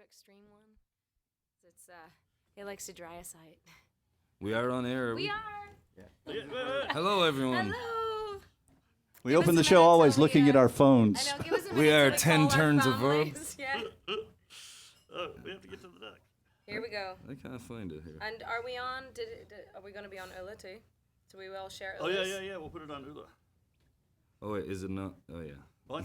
extreme one. It's it likes to dry us out. We are on air. We are. Yeah. Hello, everyone. Hello. We open the show always looking at our I phones. know. Give us a We minute are till 10 call our turns of families. verbs. Yeah. We have to get to the duck. Here we go. I can't find it here. And are we on? Are we going to be on Ulla too? So we will share. Oh, Ulla's? yeah. We'll put it on Ulla. Oh, wait, is it not? Oh, yeah. What?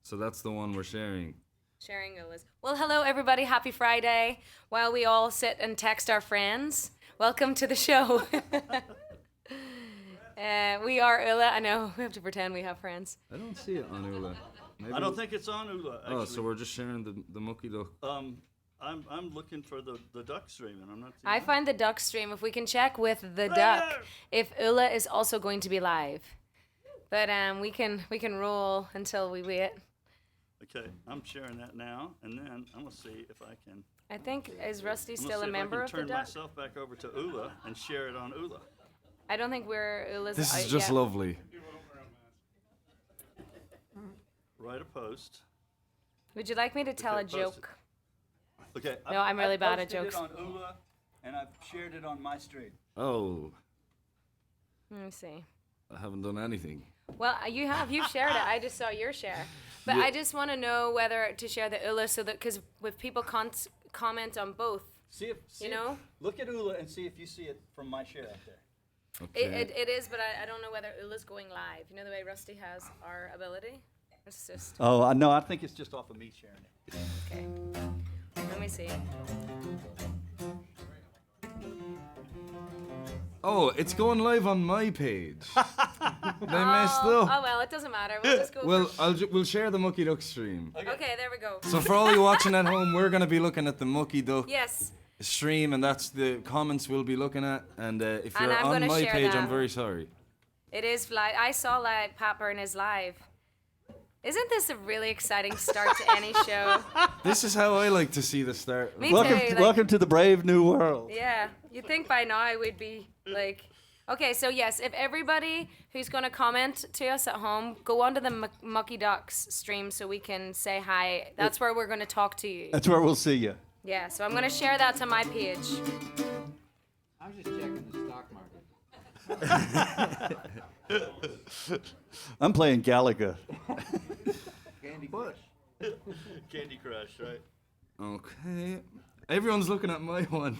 So that's the one we're sharing. Sharing Ulla's. Well, hello everybody. Happy Friday. While we all sit and text our friends, welcome to the show. We are Ulla. I know we have to pretend we have friends. I don't see it on Ulla. Maybe I don't think it's on Ulla, actually. Oh, so we're just sharing the Mucky duck. I'm looking for the duck stream, and I'm not seeing I it. find the duck stream. If we can check with the Right duck, there. if Ulla is also going to be live, but we can roll until we wait. Okay, I'm sharing that now, and then I'm gonna see if I can. I think is Rusty I'm gonna still see a if member I of can the turn duck? myself back over to Ulla and share it on Ulla. I don't think we're Ulla's. This out is just yet. lovely. Write a post. Would you like me to tell a Okay, post it. joke? Okay. No, I'm really bad at jokes. I've posted it on Ulla, and I've shared it on my stream. Oh, Let me see. I haven't done anything. Well, you've shared it. I just saw your share, but Yeah. I just want to know whether to share the Ulla so that because if people comment on both, See if You know? Look at Ulla and see if you see it from my share out there. Okay. it is, but I don't know whether Ulla's going live. You know the way Rusty has our ability. It's just Oh, no, I think it's just off of me sharing it. okay. Let me see. Oh, it's going live on my page. They messed up. Oh well, it doesn't matter. We'll just go. Well, for, we'll share the Mucky Duck stream. okay, there we go. So for all you watching at home, we're gonna be looking at the Mucky Duck Yes. stream, and that's the comments we'll be looking at. And if And you're I'm on gonna my share page, that. I'm very sorry. It is live. I saw like Pat Byrne is live. Isn't this a really exciting start to any show? This is how I like to see the start. Me Welcome, too. Like, welcome to the brave new world. Yeah, you'd think by now we'd be like. Okay, so yes, if everybody who's going to comment to us at home, go onto the Mucky Ducks stream so we can say hi. That's where we're going to talk to you. That's where we'll see you. Yeah, so I'm going to share that to my page. I was just checking the stock market. I'm playing Galaga. Candy Crush. Candy Crush, right? Okay. Everyone's looking at my one.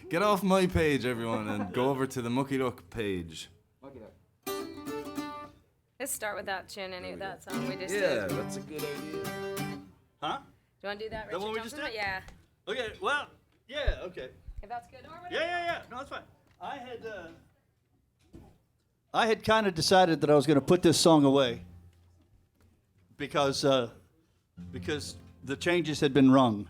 Get off my page, everyone, and go over to the Mucky Duck page. Look it up. Let's start with that tune, that song we just Yeah, did. that's a good idea. Huh? Do you want to do that, Richard one we just Johnson? did? Yeah, Okay, well, yeah, okay. if that's good. Or Yeah. No, it's fine. I had kind of decided that I was going to put this song away because the changes had been rung.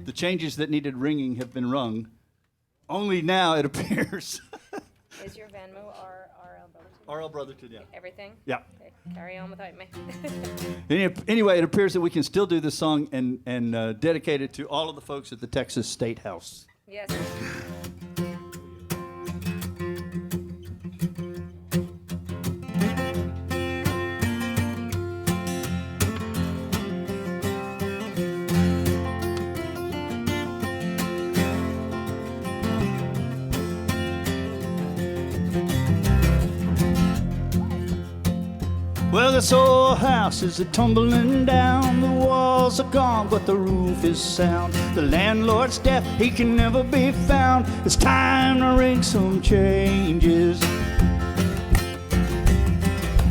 The changes that needed ringing have been rung. Only now it appears. Is your Venmo or RL Brotherton? R.L. Brotherton, yeah. Everything? Yeah. Okay, carry on without me. Anyway, it appears that we can still do this song and dedicate it to all of the folks at the Texas State House. Yes. Well, this old house is a tumbling down. The walls are gone, but the roof is sound. The landlord's deaf, he can never be found. It's time to ring some changes.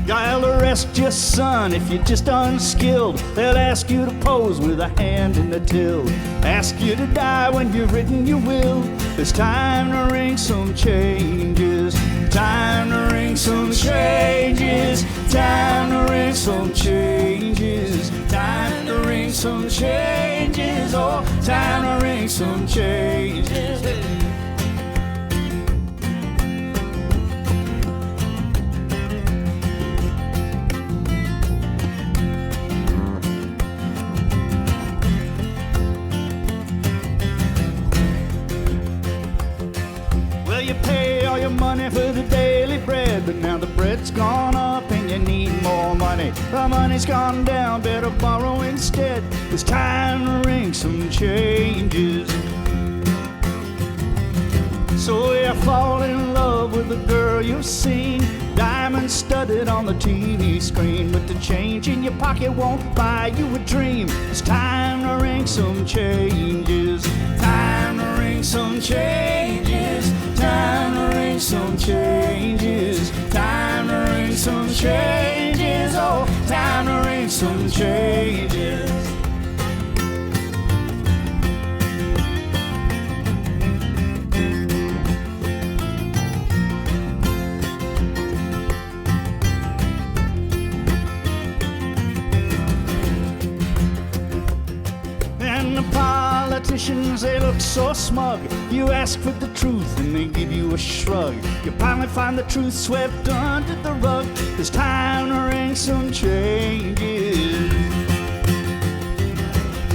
I'll arrest your son if you're just unskilled. They'll ask you to pose with a hand in the till. Ask you to die when you've written your will. It's time to ring some changes. Time to ring some changes. Time to ring some changes. Time to ring some changes. Oh, time to ring some changes. You pay all your money for the daily bread, but now the bread's gone up and you need more money. money. The money's gone down, better borrow instead. It's time to ring some changes. So you fall in love with the girl you've seen, diamond studded on the TV screen, but the change in your pocket won't buy you a dream. It's time to ring some changes. Time to ring some changes. Time to ring some changes. Time to ring some changes. Oh, time to ring some changes. Politicians, they look so smug. You ask for the truth and they give you a shrug. You finally find the truth swept under the rug. It's time to ring some changes.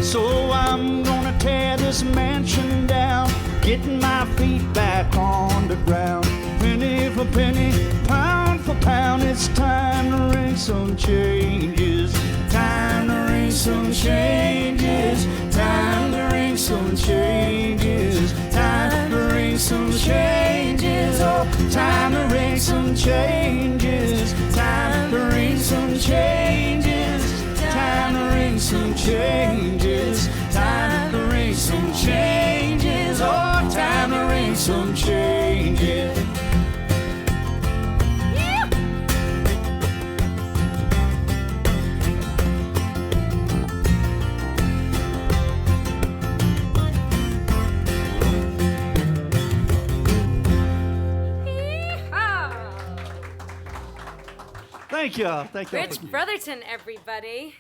So I'm gonna tear this mansion down, getting my feet back on the ground. Penny for penny, pound for pound, it's time to ring some changes. Time to ring some changes. Time to ring some changes. Time to ring some changes. Oh, time to ring some changes. Time to ring some changes. Time to ring some changes. Time to ring some changes. Oh, time to ring some changes. Thank you. Thank you. Rich Brotherton, everybody.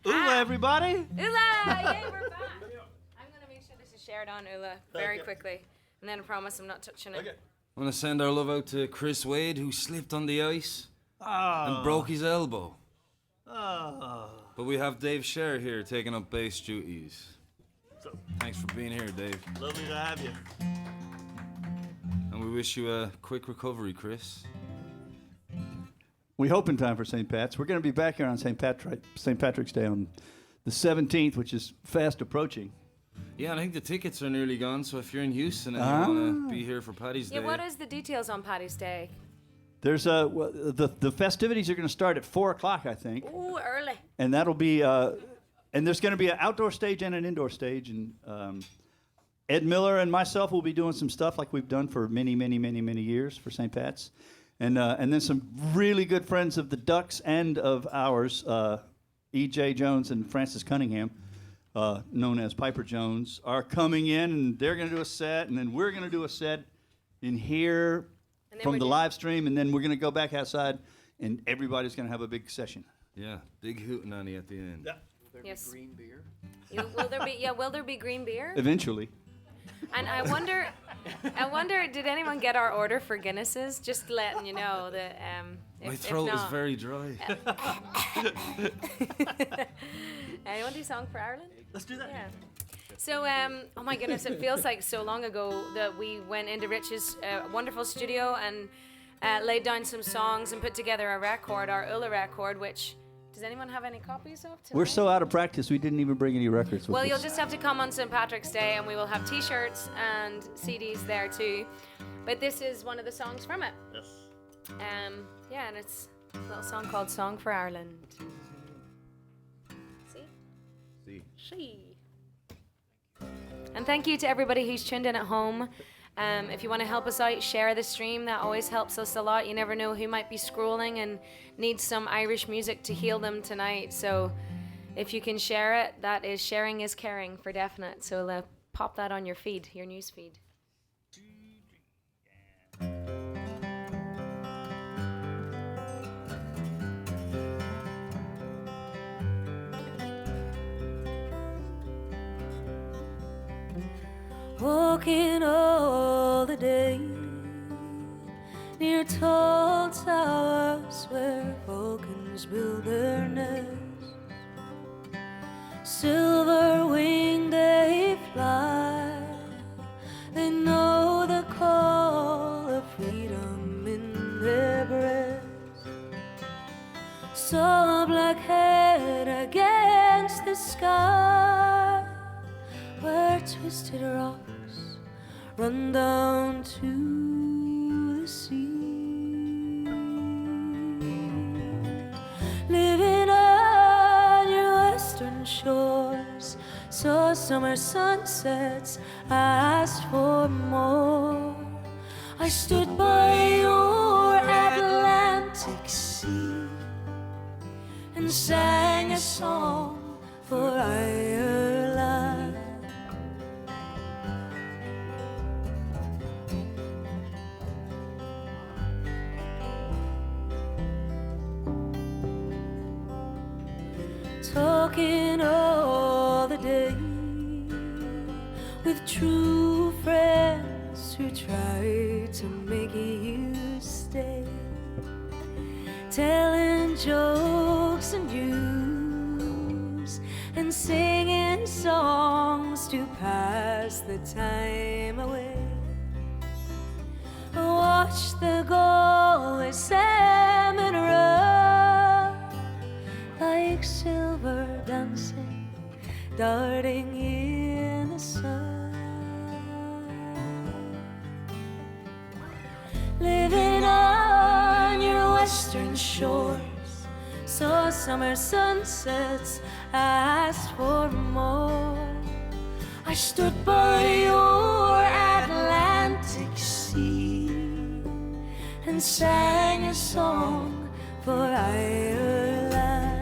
Ulla, everybody. Ulla! Yay, we're back. I'm going to make sure this is shared on Ulla very quickly. And then I promise I'm not touching it. I want to send our love out to Chris Wade, who slipped on the ice and broke his elbow. But we have Dave Sher here taking up bass duties. Thanks for being here, Dave. Lovely to have you. And we wish you a quick recovery, Chris. We hope in time for St. Pat's. We're going to be back here on St. Patrick's Day on the 17th, which is fast approaching. Yeah, and I think the tickets are nearly gone, so if you're in Houston and you want to be here for Paddy's Day... Yeah, what is the details on Paddy's Day? There's the festivities are going to start at 4 o'clock, I think. Ooh, early. And that'll be... and there's going to be an outdoor stage and an indoor stage. And Ed Miller and myself will be doing some stuff like we've done for many, many, many, many years for St. Pat's. And then some really good friends of the Ducks and of ours, E.J. Jones and Francis Cunningham, known as Piper Jones, are coming in, and they're going to do a set, and then we're going to do a set in here from the live stream, and then we're going to go back outside, and everybody's going to have a big session. Yeah, big hootenanny at the end. Yeah. Will there be green beer? Will there be green beer? Eventually. And I wonder, did anyone get our order for Guinnesses? Just letting you know that. My throat is very dry. Anyone do Song for Ireland? Let's do that. Yeah. So, oh my goodness, it feels like so long ago that we went into Rich's wonderful studio and laid down some songs and put together a record, our Ulla record, which. Does anyone have any copies of tonight? We're so out of practice, we didn't even bring any records with Well, us. you'll just have to come on St. Patrick's Day, and we will have T-shirts and CDs there too. But this is one of the songs from it. Yes. Yeah, and it's a little song called "Song for Ireland." See? She. And thank you to everybody who's tuned in at home. If you want to help us out, share the stream. That always helps us a lot. You never know who might be scrolling and needs some Irish music to heal them tonight. So if you can share it, that is sharing is caring for definite. So pop that on your feed, your news feed. Walking all the day near tall towers where falcons build their nests. Silver winged they fly, they know the call of freedom in their breasts. run down to the sea. Living on your western shores, saw summer sunsets, asked for more. I stood by your Atlantic sea and sang a song for Ireland. Talking all the day with true friends who try to make you stay, telling jokes and news and singing songs to pass the time away. Watch the Galway salmon run like silver dancing, darting in the sun. Living on your western shores, saw summer sunsets, asked for more. I stood by your Atlantic sea and sang a song for Ireland.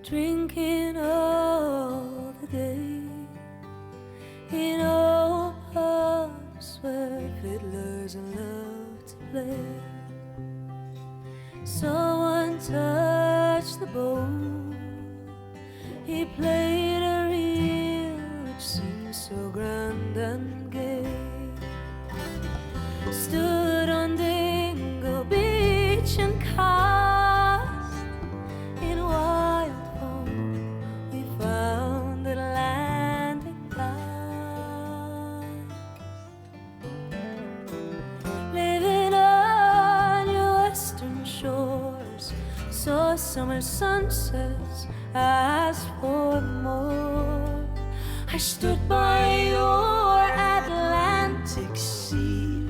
Drinking all the day in old pubs where fiddlers love to play. Someone touched the bow, he played a reel which seemed so grand and gay. Stood on Dingle Beach and cast in wild foam, we found Atlantic light. Living on your western shores, saw summer sunsets, asked for more. I stood by your Atlantic sea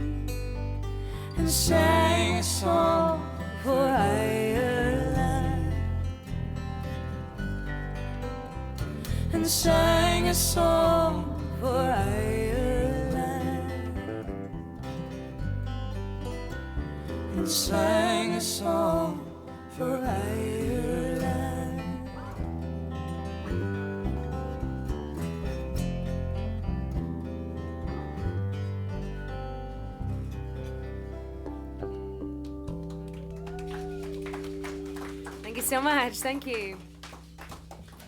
and sang a song for Ireland, and sang a song for Ireland, and sang a song for Ireland. Thank you so much. Thank you.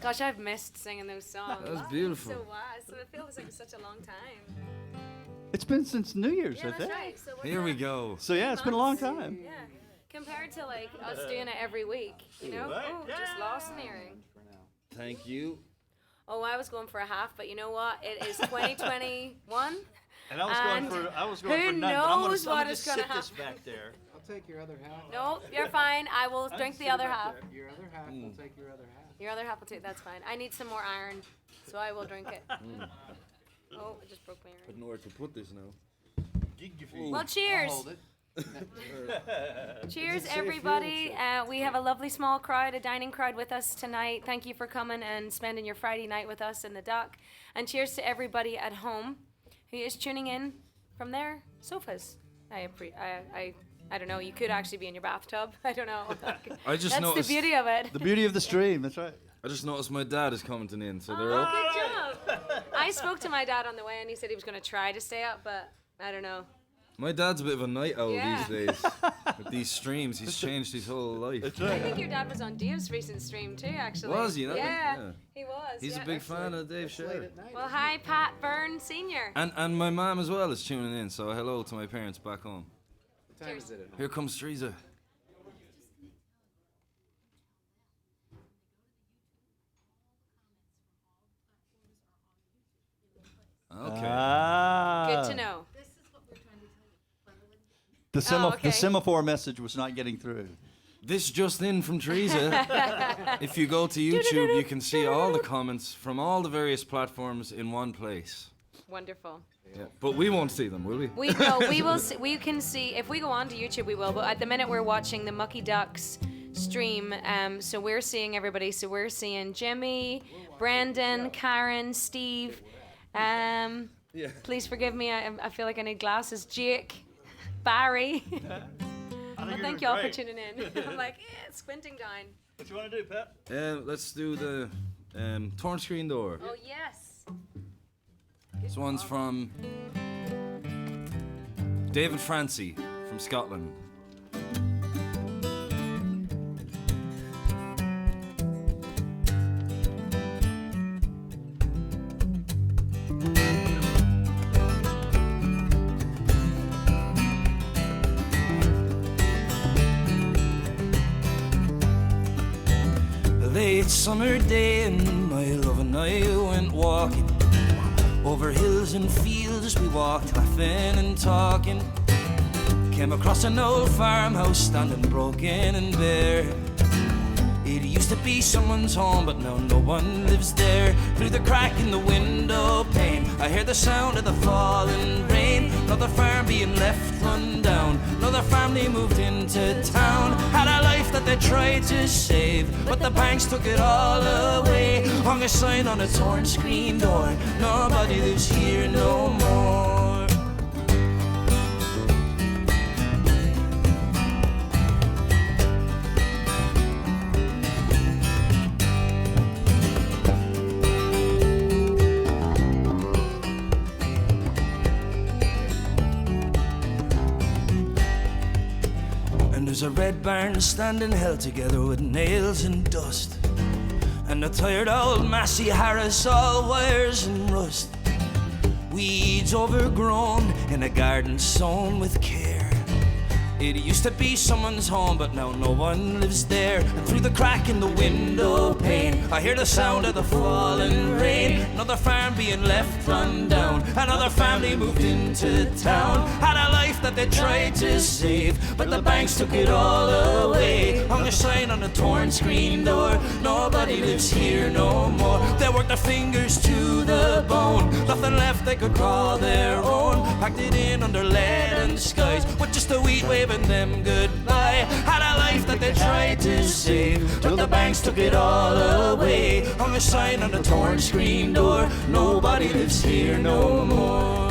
Gosh, I've missed singing those songs. That was beautiful. So wow. So it feels like such a long time. It's been since New Year's, Yeah, I that's think. right. So Here we go. So yeah, it's been a long time. Yeah. Compared to like us doing it every week, you know? Oh, just lost an earring. Thank you. Oh, I was going for a half, but you know what? It is 2021. And I was And going for who none, but I'm knows gonna what just is gonna sit this happen. back there. I'll take your other half. No, you're fine. I will drink the other half. Your other half, I'll take your other half. Your other half will take. That's fine. I need some more iron, so I will drink it. Oh, I just broke my I earring. don't know where to put this now. Well, cheers. Hold it. Cheers, everybody. We have a lovely small crowd, a dining crowd with us tonight. Thank you for coming and spending your Friday night with us in the dock. And cheers to everybody at home who is tuning in from their sofas. I don't know. You could actually be in your bathtub. I don't know. I just That's noticed. the beauty of it. The beauty of the stream, that's right. I just noticed my dad is commenting in, so they're Oh, up. good job. I spoke to my dad on the way, and he said he was going to try to stay up, but I don't know. My dad's a bit of a night owl Yeah. these days. With these streams, he's changed his whole life. That's I right. think your dad was on Dave's recent stream too, actually. Was he? Yeah, he was. He's yeah. a big fan of Dave It's late Sher. at night. Well, hi, Pat Byrne Sr. And my mom as well is tuning in, so hello to my parents back home. What time is it at home? Here comes Teresa. Okay. Ah. Good to know. The, okay. the semaphore message was not getting through. This just in from Teresa. If you go to YouTube, you can see all the comments from all the various platforms in one place. Wonderful. Yeah. But we won't see them, will we? We will. We can see if we go on to YouTube. We will. But at the minute, we're watching the Mucky Ducks stream. So we're seeing everybody. So we're seeing Jimmy, Brendan, Karen, Steve. Please forgive me. I feel like I need glasses. Jake, Barry. Well, thank you all for tuning in. I'm like, squinting down. What you want to do, Pat? Let's do the torn screen door. Oh yes. This one's from David Francie from Scotland. Late summer day and my love and I went walking over hills and fields. We walked laughing and talking. Came across an old farmhouse standing broken and bare. It used to be someone's home, but now no one lives there. Through the crack in the window pane, I hear the sound of the falling rain. Another farm being left run down. Another family moved into town. Had a life that they tried to save, but the banks took it all away. Hung a sign on a torn screen door. Nobody lives here no more. There's a red barn standing held together with nails and dust, and a tired old Massey Harris, all wires and rust. Weeds overgrown in a garden sown with care. It used to be someone's home, but now no one lives there. And through the crack in the window pane, I hear the sound of the falling rain. Another farm being left run down. Another family moved into town. Had a life that they tried to save, but the banks took it all away. Hung a sign on a torn screen door. Nobody lives here no more. They worked their fingers to the bone. Nothing left they could call their own. Packed it in under lead and skies, with just a wheat waving them goodbye. Had a life that they tried to save, but the banks took it all away. Hung a sign on a torn screen door. Nobody lives here no more.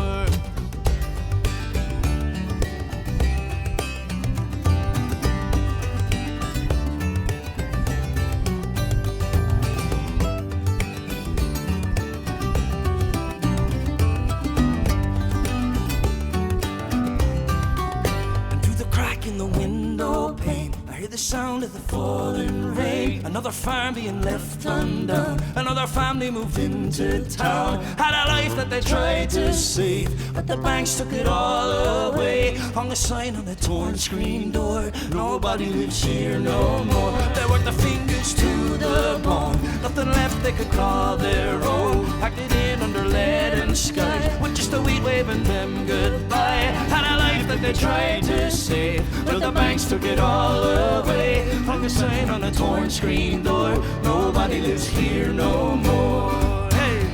In the window pane, I hear the sound of the falling rain. Another farm being left undone. Another family moved into town. Had a life that they tried to save, but the banks took it all away. Hung a sign on the torn screen door. Nobody lives here no more. They worked their fingers to the bone. Nothing left they could call their own. Packed it in under lead and skies, with just a wheat waving them goodbye. Had a life that they tried to save, but the banks took it all away. Hung a sign on a torn screen door. Nobody lives here no more. Hey!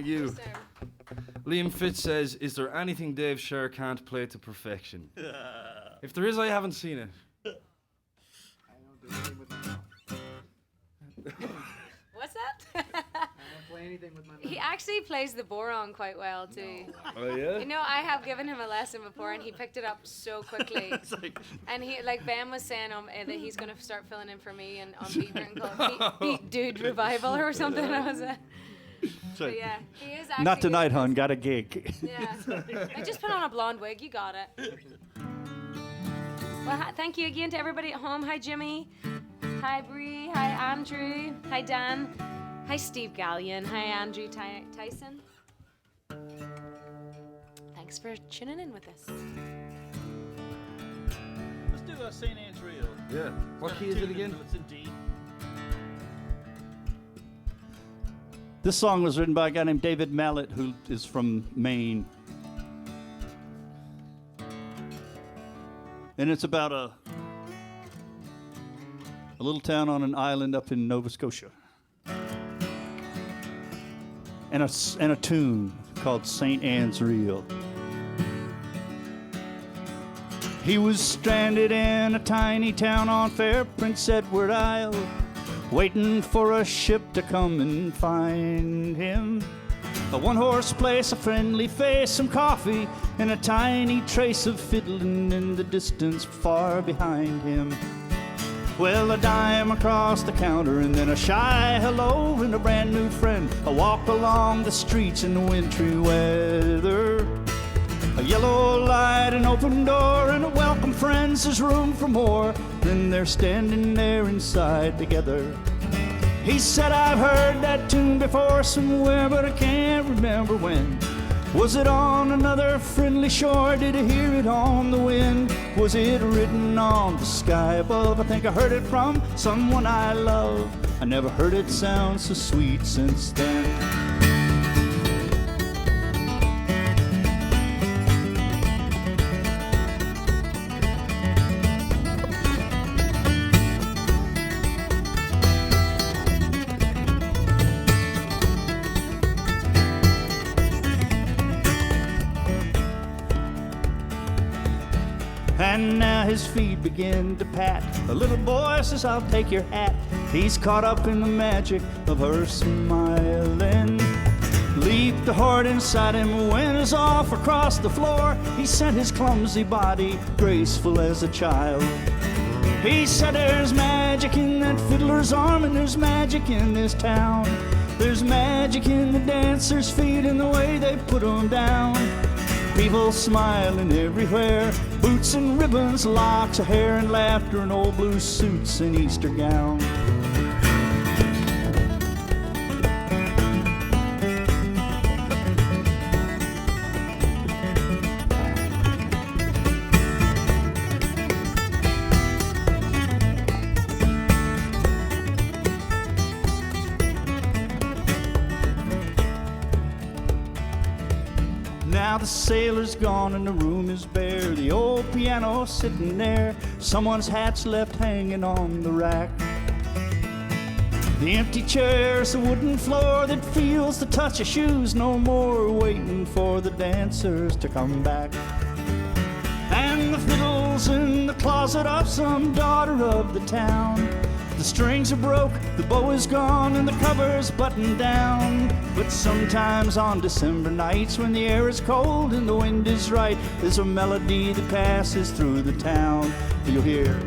Thank you. Just, Liam Fitz says, is there anything Dave Sher can't play to perfection? If there is, I haven't seen it. I don't do anything with my mouth. what's that? I don't play anything with my mouth. He actually plays the boron quite well too. Oh, yeah? You know, I have given him a lesson before, and he picked it up so quickly. And he, like Ben was saying, that he's gonna start filling in for me and on Beat Britain called Beat Dude Revival or something. I was but yeah, he is actually. Not tonight, hon. Got a gig. Yeah. I just put on a blonde wig. You got it. Well, thank you again to everybody at home. Hi, Jimmy. Hi, Bree. Hi, Andrew. Hi, Dan. Hi, Steve Gallion. Hi, Andrew Tyson. Thanks for tuning in with us. Let's do a St. Anne's Reel. Yeah. What key is it again? It's in D. This song was written by a guy named David Mallet, who is from Maine. And it's about a little town on an island up in Nova Scotia. And a tune called St. Anne's Reel. He was stranded in a tiny town on fair Prince Edward Isle, waiting for a ship to come and find him. A one-horse place, a friendly face, some coffee, and a tiny trace of fiddling in the distance far behind him. Well, a dime across the counter, and then a shy hello, and a brand new friend. A walk along the streets in the wintry weather. A yellow light, an open door, and a welcome friends. There's room for more. Then they're standing there inside together. He said, I've heard that tune before somewhere, but I can't remember when. Was it on another friendly shore? Did I hear it on the wind? Was it written on the sky above? I think I heard it from someone I love. I never heard it sound so sweet since then. And now his feet begin to pat. The little boy says, I'll take your hat. He's caught up in the magic of her smiling. Leaped the heart inside him, went as off across the floor. He sent his clumsy body, graceful as a child. He said, there's magic in that fiddler's arm, and there's magic in this town. There's magic in the dancers' feet and the way they put them down. People smiling everywhere, boots and ribbons, locks of hair and laughter, and old blue suits and Easter gowns. Now the sailor's gone and the room is bare. The old piano sitting there. Someone's hat's left hanging on the rack. The empty chairs, the wooden floor that feels the touch of shoes no more, waiting for the dancers to come back. And the fiddle's in the closet of some daughter of the town. The strings are broke, the bow is gone, and the cover's buttoned down. But sometimes on December nights when the air is cold and the wind is right, there's a melody that passes through the town. You'll hear.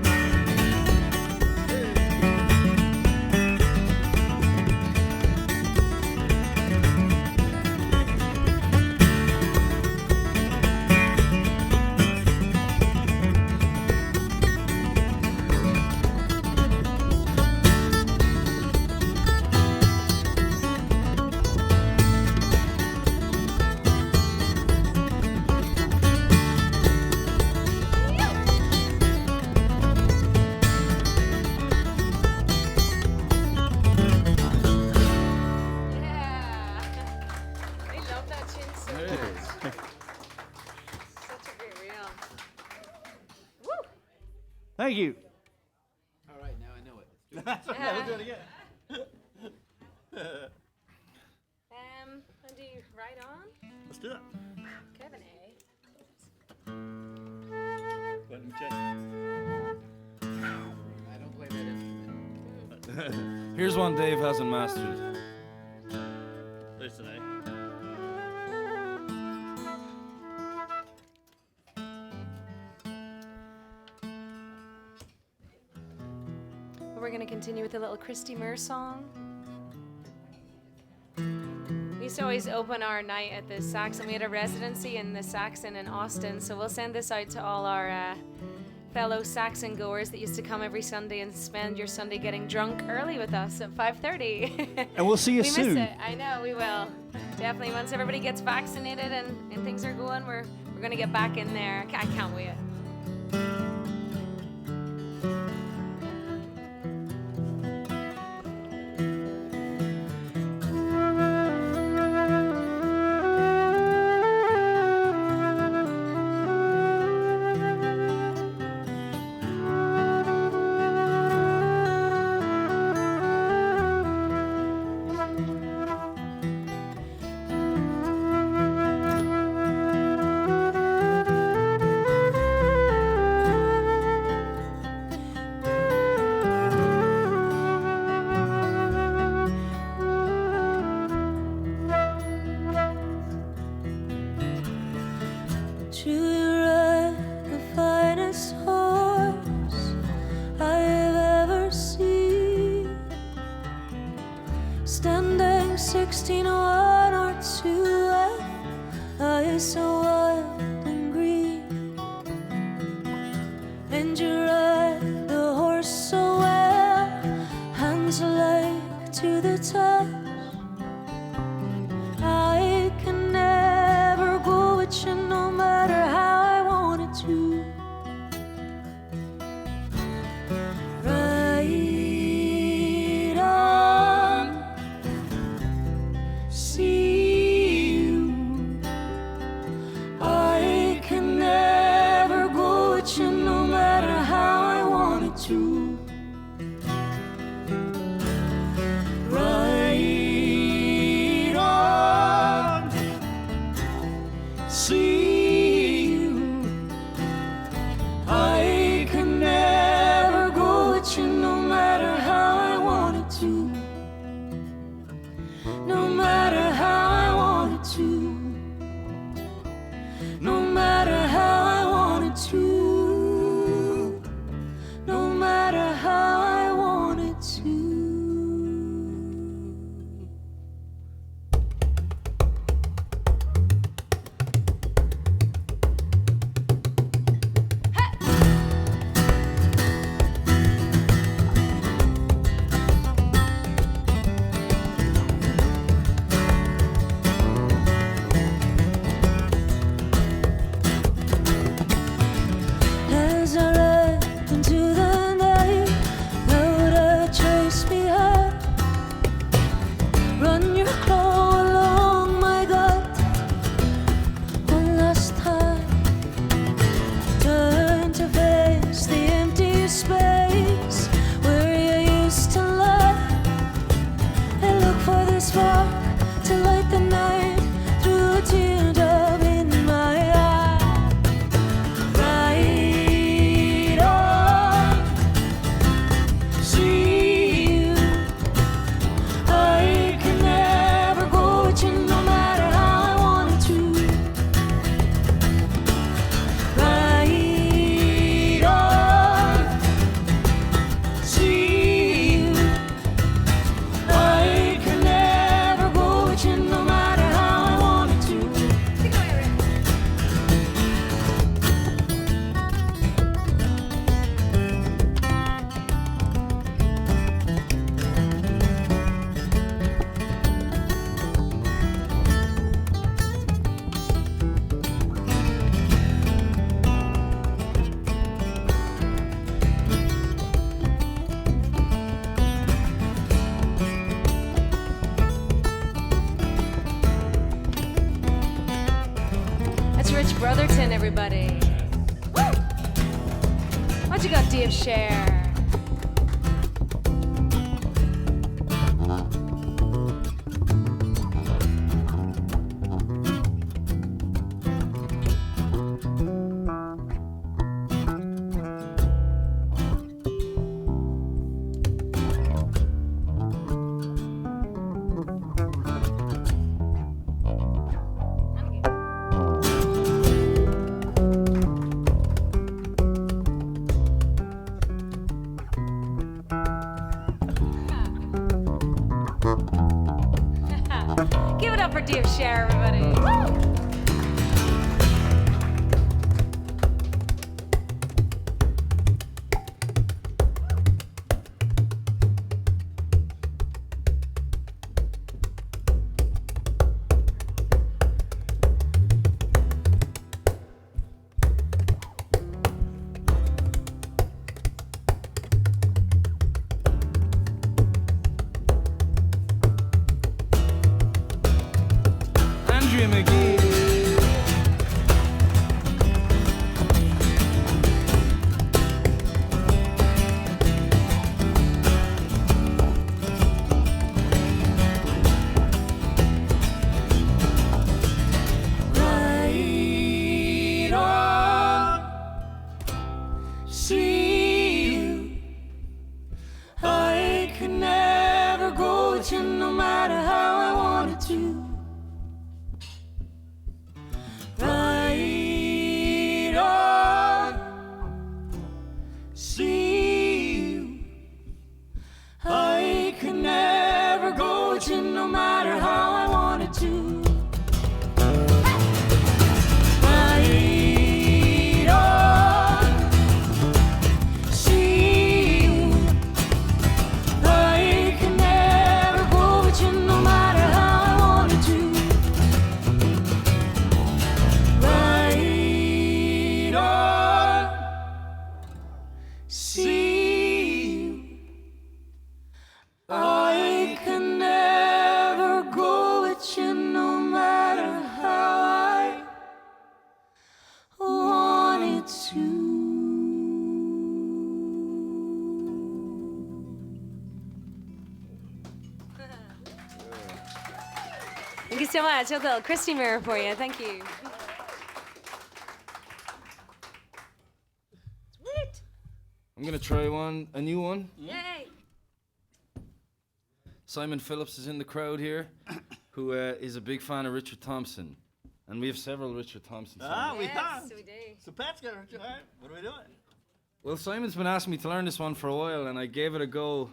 Thank you. All right, now I know it. Let's do it. We'll do it again. How do you Kevin A. I don't play that instrument. Here's one Dave hasn't mastered. Listen, We're gonna continue with a little Christy Moore song. We used to always open our night at the Saxon. We had a residency in the Saxon in Austin, so we'll send this out to all our fellow Saxon goers that used to come every Sunday and spend your Sunday getting drunk early with us at 5:30. And we'll see you we soon. miss it. I know we will. Definitely. Once everybody gets vaccinated and things are going, we're gonna get back in there. I can't wait. Standing 1601 or 2F, eyes so wild and green, and you ride the horse so well, hands like to the touch. I can never go with you no matter how I wanted to. Ride on, see you. I can never go with you no matter how I wanted to. Ride on, see you. I can never go with you no matter how I wanted to. No matter how I wanted to. No matter how I wanted to. No matter how I wanted to. As I ride into the night, know to chase me high. Run your claw along my gut one last time. Turn to face the empty space where you used to lie. And look for the spark to light the night through a teardrop in my eye. Ride on, see you. I can never go with you no matter how I wanted to. Ride on, see you. I can never go with you no matter how I wanted to. That's Rich Brotherton, everybody. Woo! What you got, Dave Share? Dave Sher, everybody. Andrea McGee. Right on. See you. I could never go with you no matter how I wanted to. Right on. See you. I could never go with you no matter how I wanted to. Right on. See you. I could never go with you no matter how I wanted to. Right on. See you. I can never go with you no matter how I wanted to. Thank you so much. A little Christy mirror for you. Thank you. Sweet. I'm gonna try a new one. Yay. Simon Phillips is in the crowd here, who is a big fan of Richard Thompson. And we have several Richard Thompson songs. We Yes, have. we do. So Pat's got her. All right, what are we doing? Well, Simon's been asking me to learn this one for a while, and I gave it a go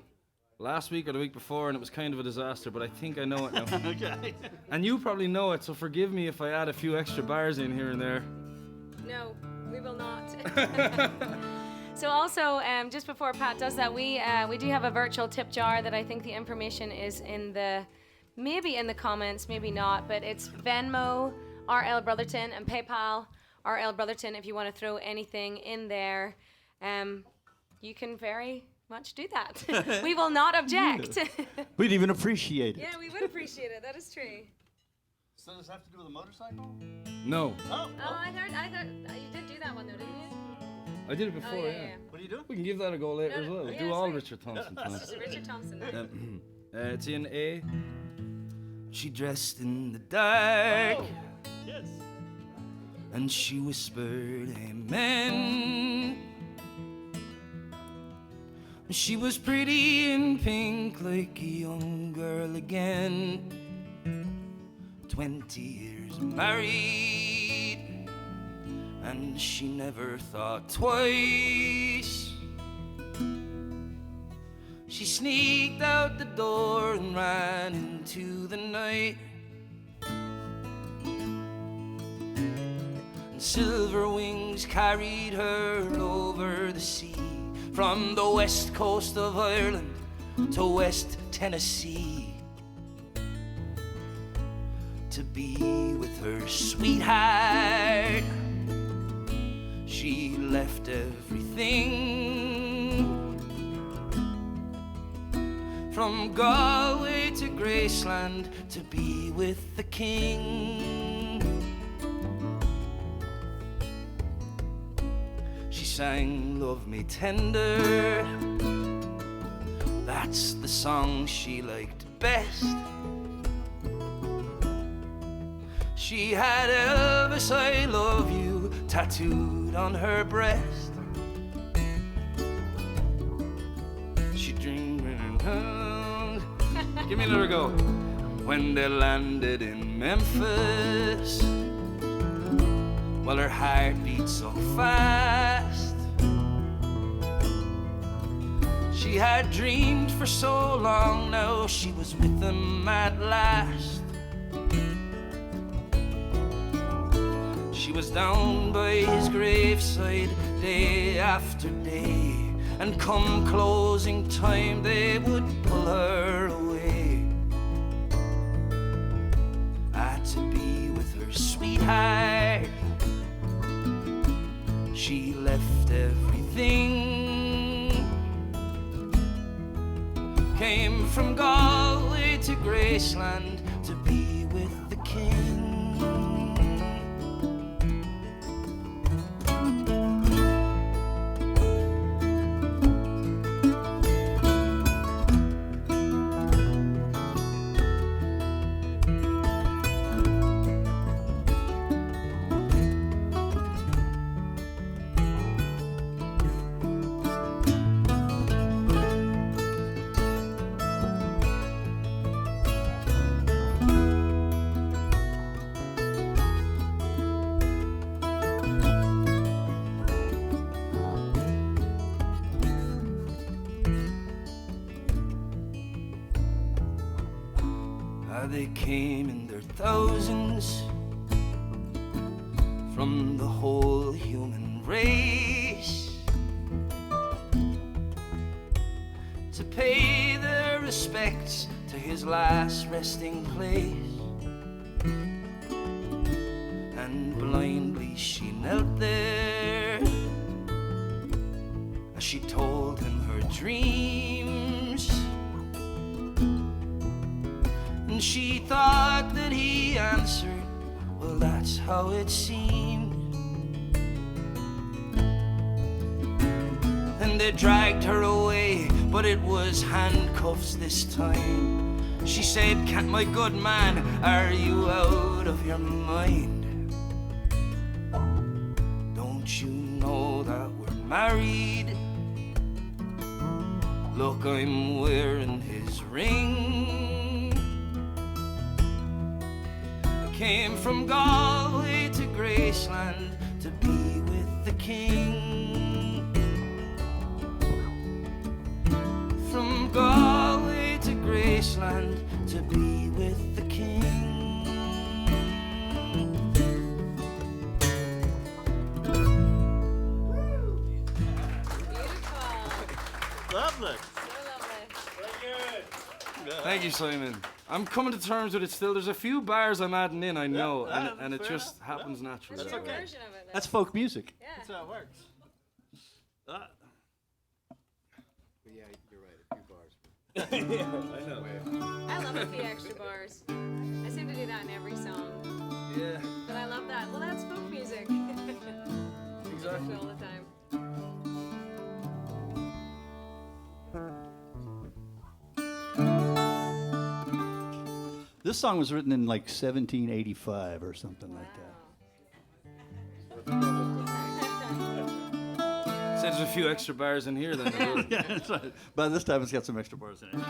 last week or the week before, and it was kind of a disaster, but I think I know it now. Okay. And you probably know it, so forgive me if I add a few extra bars in here and there. No, we will not. So also, just before Pat does that, we do have a virtual tip jar that I think the information is maybe in the comments, maybe not, but it's Venmo, RL Brotherton, and PayPal, RL Brotherton. If you want to throw anything in there, you can very much do that. We will not object. We'd even appreciate it. Yeah, we would appreciate it. That is true. So does this have to do with a motorcycle? No, Oh, I thought you did do that one though, didn't you? I did it before, Oh, yeah. yeah. What are you doing? We can give that a go later as well. Yeah, Do all sweet. Richard Thompson This songs. is Richard Thompson. It's in A. She dressed in the dark, Yes. and she whispered, "Amen." She was pretty in pink like a young girl again. 20 years married, and she never thought twice. She sneaked out the door and ran into the night. And silver wings carried her over the sea, from the west coast of Ireland to West Tennessee, to be with her sweetheart. She left everything, from Galway to Graceland, to be with the king. She sang "Love Me Tender," that's the song she liked best. She had Elvis "I Love You" tattooed on her breast. She dreamed, give me another go. When they landed in Memphis, well, her heart beat so fast. She had dreamed for so long, now she was with them at last. was down by his graveside day after day, and come closing time they would pull her away. Had to be with her sweetheart. She left everything, came from Galway to Graceland to be with the king. They came in their thousands from the whole human race to pay their respects to his last resting place. And blindly she knelt there as she told him her dreams. And she thought that he answered, well, that's how it seemed. And they dragged her away, but it was handcuffs this time. She said, "Can't my good man, are you out of your mind? Don't you know that we're married? Look, I'm wearing his ring. Came from Galway to Graceland to be with the king. From Galway to Graceland to be with the king. Beautiful. Lovely. So lovely. Thank you, Simon. I'm coming to terms with it still. There's a few bars I'm adding in, I know, yeah, and it fair just enough. happens naturally. That's That's your okay. version of it. That's folk music. Yeah. That's how it works. But yeah, you're right. A few bars. I know. I love a few extra bars. I seem to do that in every song. Yeah, But I love that. Well, that's folk music. exactly. All the time. This song was written in like 1785 or something like that. So there's a few extra bars in here then. as well. Yeah, that's right. By this time, it's got some extra bars in it.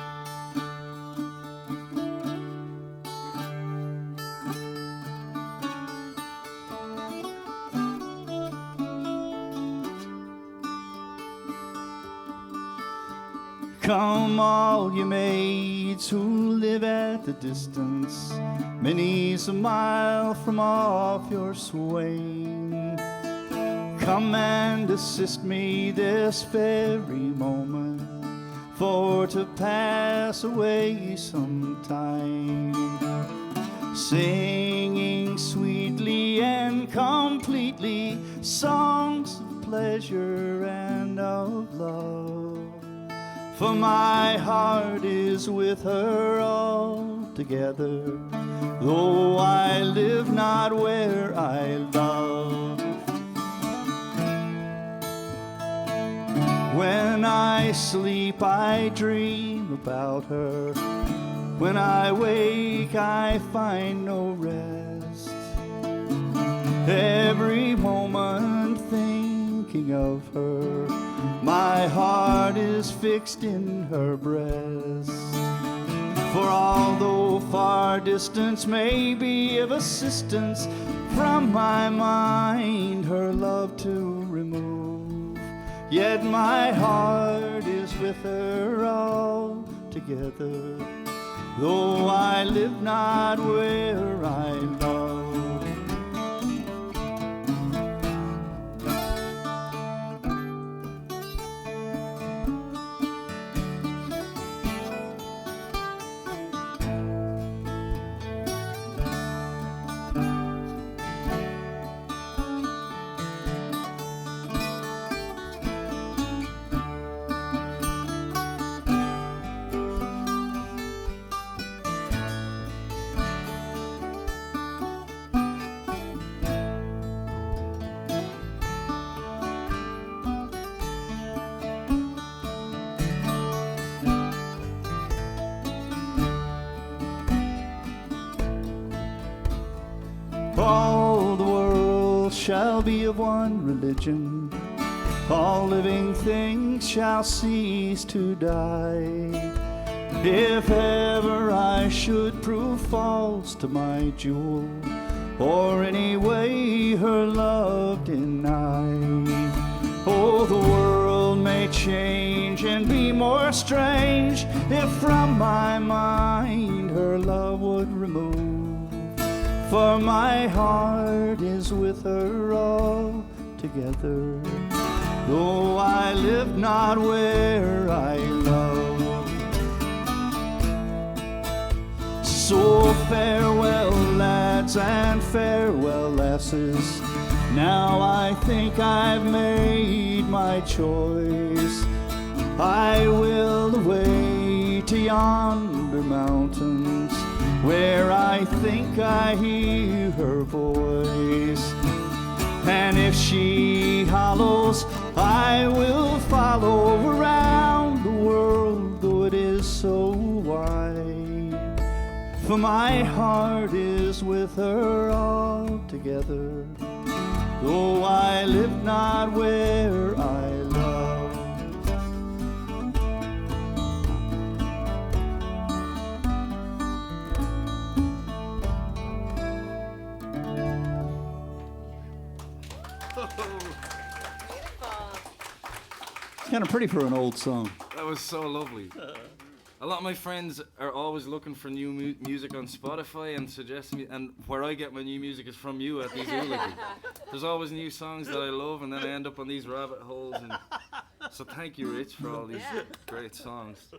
Come, all you maids who live at the distance, many's a mile from off your swain. Come and assist me this very moment, for to pass away some time, singing sweetly and completely songs of pleasure and of love. For my heart is with her altogether, though I live not where I love. When I sleep, I dream about her. When I wake, I find no rest. Every moment thinking of her, my heart is fixed in her breast. For although far distance may be of assistance from my mind, her love to remove, yet my heart is with her altogether, though I live not where I love. shall be of one religion. All living things shall cease to die. If ever I should prove false to my jewel, or any way her love deny, oh, the world may change and be more strange if from my mind her love would remove. For my heart is with her altogether, though I live not where I love. So farewell, lads, and farewell, lasses. Now I think I've made my choice. I will away to yonder mountains, where I think I hear her voice. And if she hollows, I will follow around the world, though it is so wide. For my heart is with her altogether, though I live not where I love. It's kind of pretty for an old song. That was so lovely. A lot of my friends are always looking for new music on Spotify and suggesting me, and where I get my new music is from you at these Ulla gigs. There's always new songs that I love, and then I end up on these rabbit holes. And so thank you, Rich, for all these great songs. Do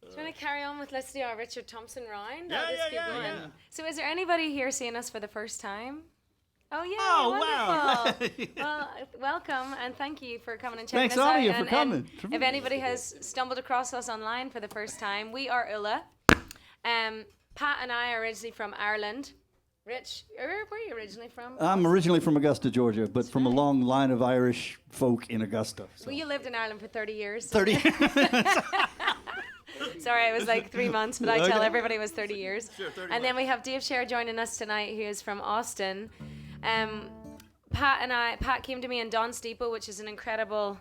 you want to carry on with, let's do our Richard Thompson round? Yeah, Let's keep going. yeah. So is there anybody here seeing us for the first time? Oh, yeah, Oh, wonderful. wow. Well, welcome, and thank you for coming and checking Thanks us all out. of you for And coming. if anybody has stumbled across us online for the first time, we are Ulla. Pat and I are originally from Ireland. Rich, where are you originally from? I'm originally from Augusta, Georgia, but from a long line of Irish folk in Augusta. So. Well, you lived in Ireland for 30 years. 30. Sorry, it was like 3 months, but I tell Okay. everybody it was 30 years. Sure, 30 and then we have Dave Sher joining us tonight, who is from Austin. Pat came to me in Don's Depot, which is an incredible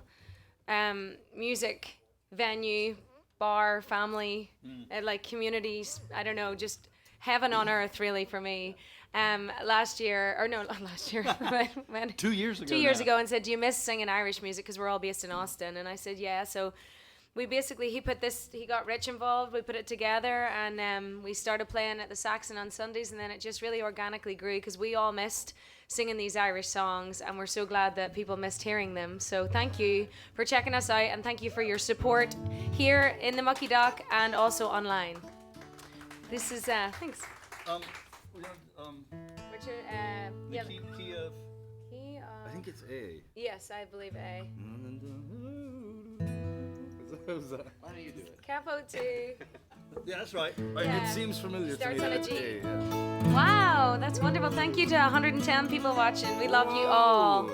music venue, bar, family, like communities. I don't know, just heaven on earth, really, for me. Last year, when 2 years ago. 2 years ago, and said, "Do you miss singing Irish music?" Because we're all based in Austin, and I said, "Yeah." So we basically he got Rich involved. We put it together, and we started playing at the Saxon on Sundays, and then it just really organically grew because we all missed singing these Irish songs, and we're so glad that people missed hearing them. So thank you for checking us out, and thank you for your support here in the Mucky Dock and also online. This is thanks, Richard. Yeah. Key of... He, I think it's A. yes, I believe A. How's that? Why don't you do it? Capo 2. Yeah, that's right. Yeah. It seems familiar to me. Starts on that a it's G. A, yeah. Wow, that's wonderful. Thank you to 110 people watching. We love you all.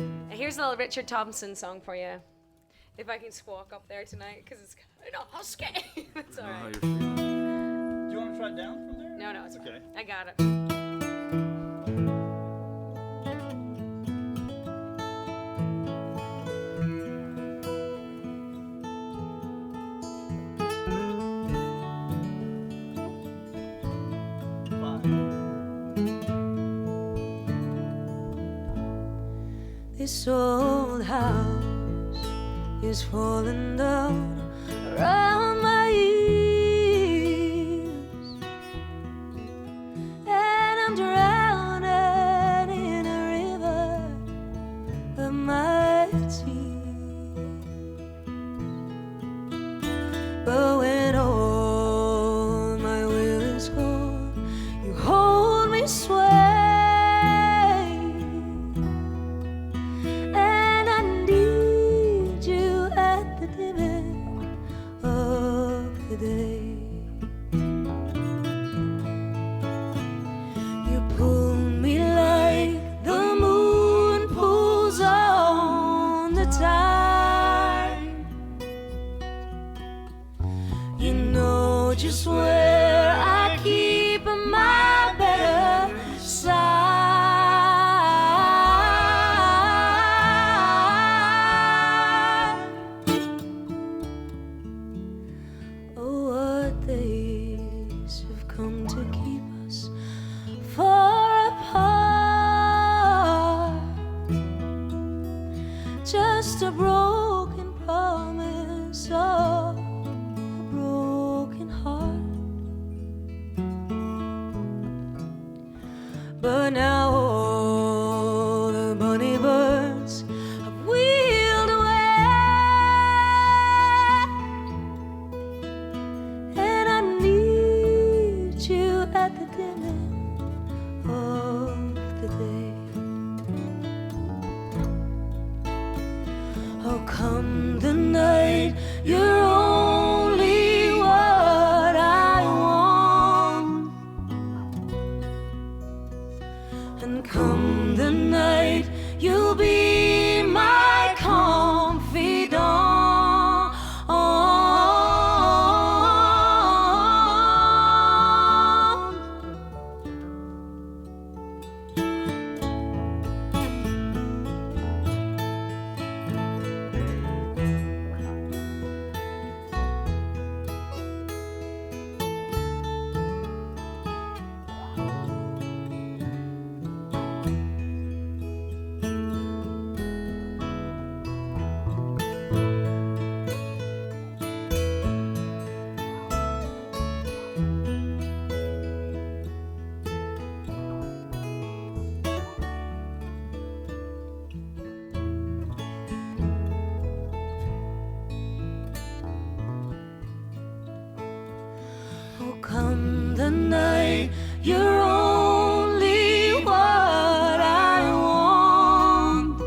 And here's a little Richard Thompson song for you. If I can squawk up there tonight, because it's kind of husky. It's all I don't know how right. you're feeling. Do you want to try it down from there? No, it's Okay. okay. I got it. This old house is falling down around my ears, and I'm drowning in a river of my tears. But when all my will is gone, you hold me sway. And I need you at the limit of just a broken promise or a broken heart. But now all the bunny birds have wheeled away, and I need you at the dimming of the day. Oh, come the night, you're only what I want. And come the night, you'll be my confidant. Oh, come the night, you're only what I want.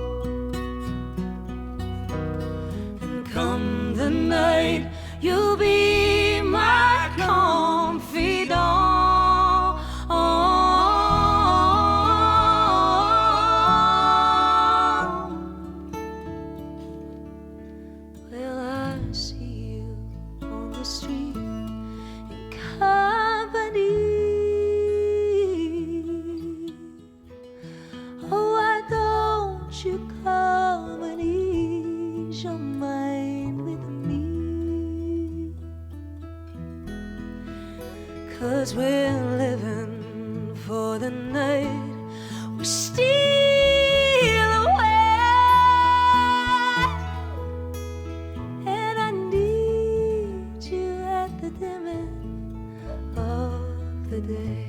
And come the night, you'll be my confidant. Well, I see you on the street in company. Oh, why don't you come and ease your mind with me? 'Cause we're living for the night, we steal away, and I need you at the dimming of the day.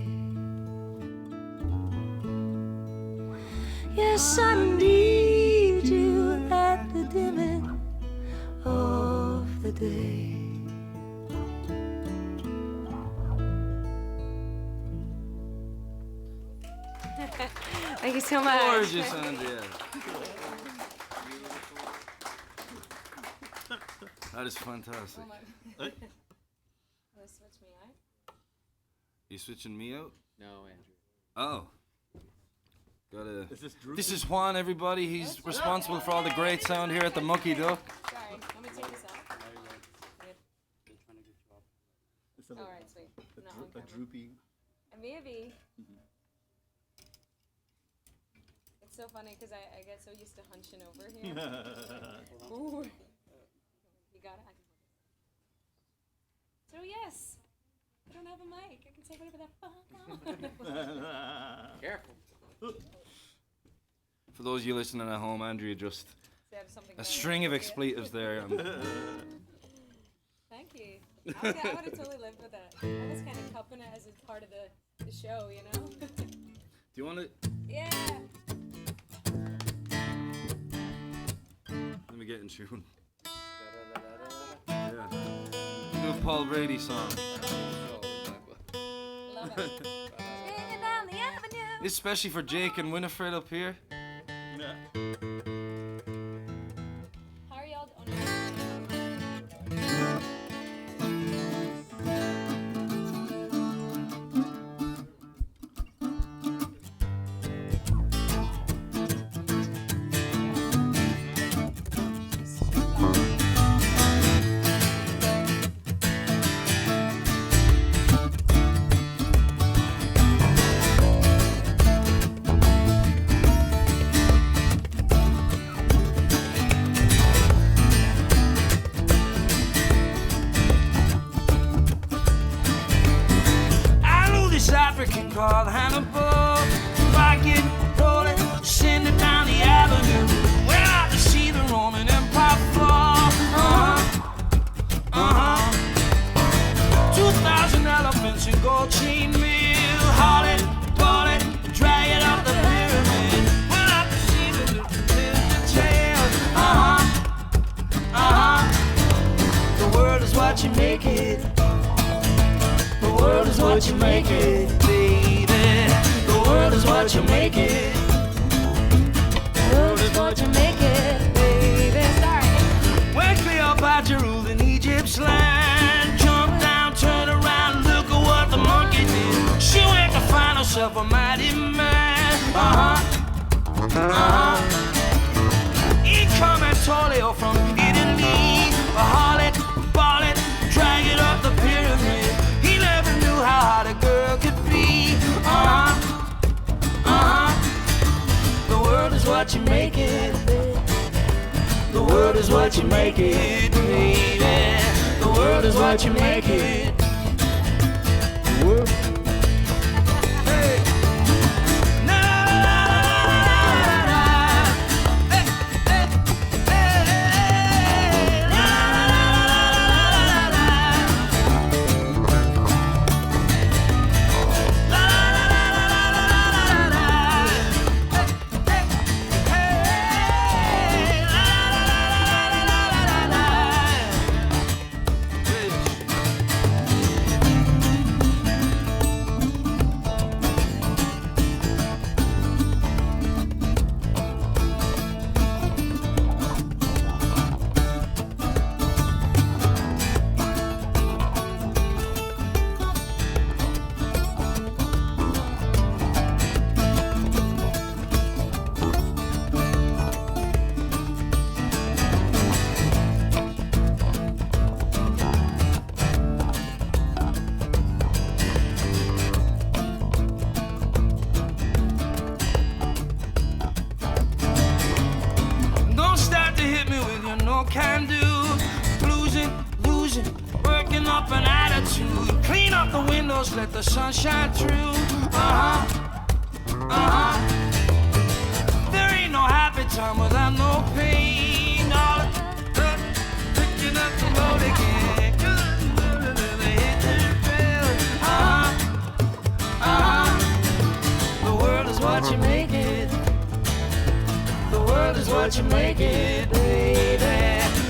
Yes, I need you at the dimming of the day. Thank you so much. Gorgeous, Andrea. That is fantastic. You switching me out? No, Andrew. Oh. Gotta. Is This is Juan, everybody. He's responsible for all the great sound here at the Mucky Duck. Sorry, let me take this off. It's a, All right, sweet. a, Not dro- on a camera. droopy. Maybe. It's so funny because I get so used to hunching over here. Ooh. You got it. I can hold it. So yes, I don't have a mic. I can say whatever the fuck I want. Careful. For those of you listening at home, Andrea just So I have something a going string of on here. expletives there. Thank you. I would have totally lived with that. I was kind of cupping it as a part of the show, you know? Do you want to? Yeah. Let me get in tune. Yeah. Do a Paul Brady song. Love it. Swinging down the avenue. Especially for Jake and Winifred up here. How are y'all? Oh, no. make it. The world is what you make it, baby. The world is what you make it. The world is what you make it, baby. Sorry. When Cleopatra ruled in Egypt's land, jump down, turn around, look at what the monkey did. She went to find herself a mighty man. Come Antonio from Italy, a harlot, ball it, drag it up the pyramid. He never knew how hot a girl could be. The world is what you make it. The world is what you make it, baby. The world is what you make it. The world. Can do, losing, working up an attitude. Clean up the windows, let the sun shine through. There ain't no happy time without no pain. All picking up the load again. The world is what you make it. The world is what you make it, baby.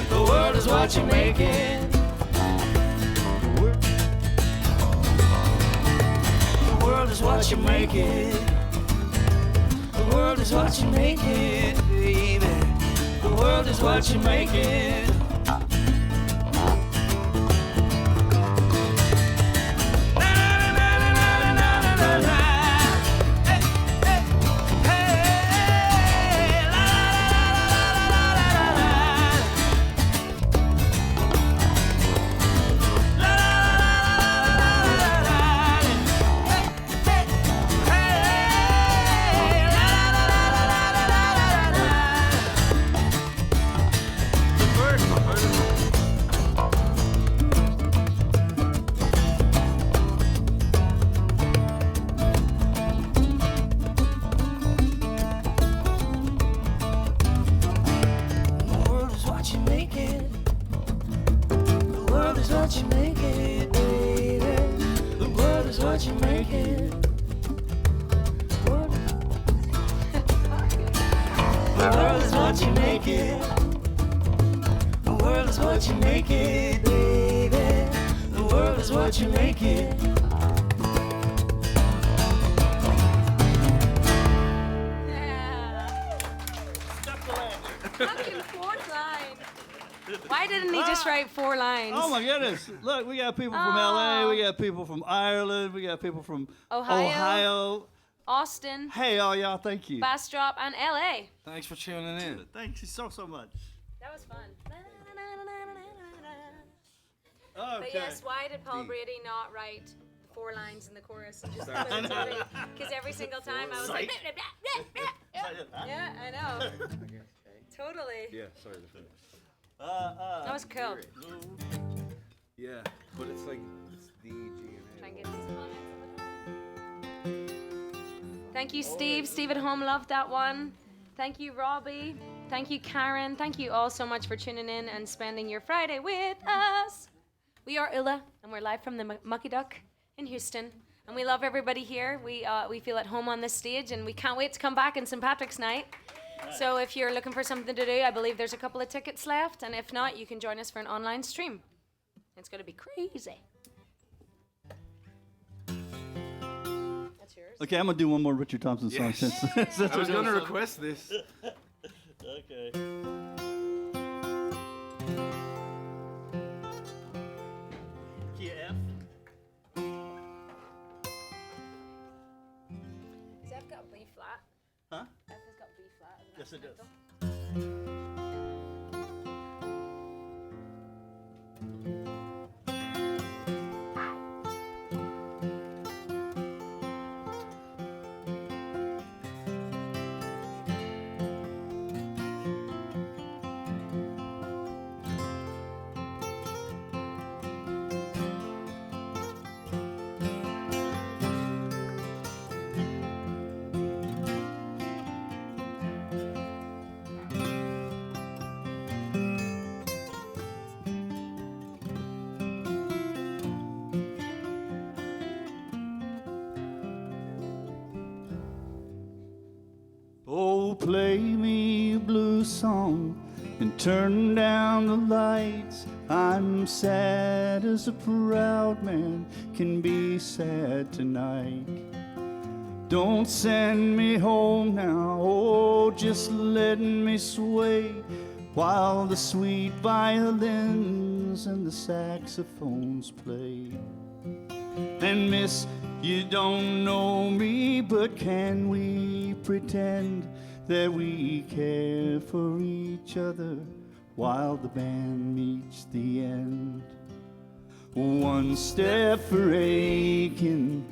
The world is what you make it. The world is what you make it. The world is what you make it, baby. The world is what you make it. Look, we got people from LA, we got people from Ireland, we got people from Ohio. Austin. Hey, all y'all, thank you. Bastrop and LA. Thanks for tuning in. Thank you so much. That was fun. Okay. But yes, why did Paul Brady not write the 4 lines in the chorus? Because every single time I was like, yeah, I know. Totally. Yeah, sorry. That was cool. Yeah, but it's like, it's D, G, and A. Try and get these comments. Thank you, Steve. Steve at home loved that one. Thank you, Robbie. Thank you, Karen. Thank you all so much for tuning in and spending your Friday with us. We are Ulla, and we're live from the Mucky Duck in Houston. And we love everybody here. We feel at home on this stage, and we can't wait to come back on St. Patrick's Night. So if you're looking for something to do, I believe there's a couple of tickets left. And if not, you can join us for an online stream. It's gonna be crazy. That's yours. Okay, I'm gonna do one more Richard Thompson song since I was gonna request this. Okay. Key F. Has F got B flat? Huh? F has got B flat. Yes, it does. Oh, play me a blues song and turn down the lights. I'm sad as a proud man can be sad tonight. Don't send me home now, oh, just let me sway while the sweet violins and the saxophones play. And miss, you don't know me, but can we pretend that we care for each other while the band meets the end? One step for aching,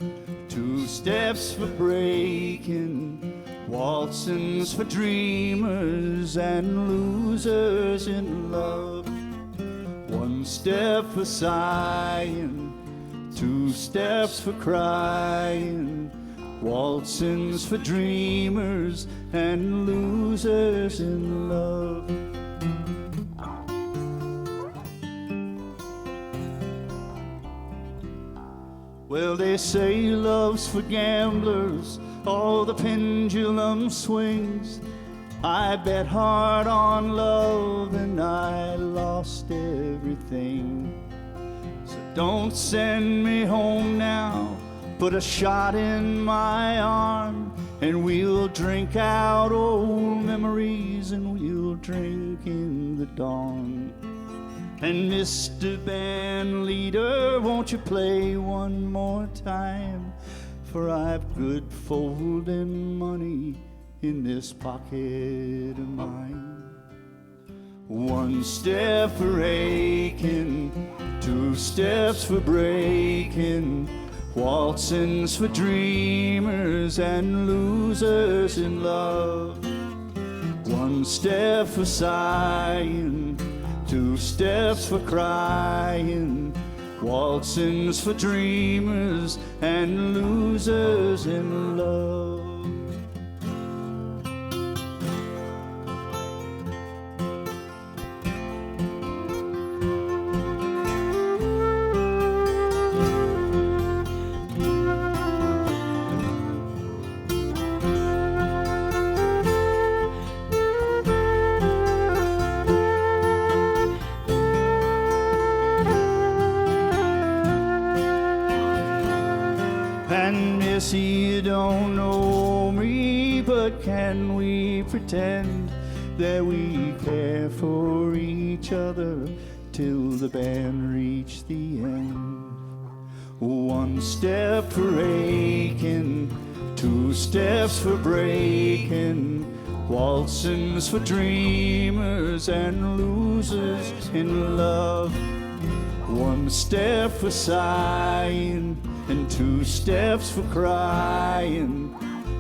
two steps for breaking, waltzings for dreamers and losers in love. One step for sighing, two steps for crying, waltzings for dreamers and losers in love. Well, they say love's for gamblers, all the pendulum swings. I bet hard on love and I lost everything. So don't send me home now, put a shot in my arm, and we'll drink out old memories and we'll drink in the dawn. And Mr. Band Leader, won't you play one more time? For I've good folding money in this pocket of mine. One step for aching, two steps for breaking, waltzings for dreamers and losers in love. One step for sighing, two steps for crying, waltzings for dreamers and losers in love. You don't know me, but can we pretend that we care for each other till the band reach the end? One step for aching, two steps for breaking, waltzings for dreamers and losers in love. One step for sighing and two steps for crying,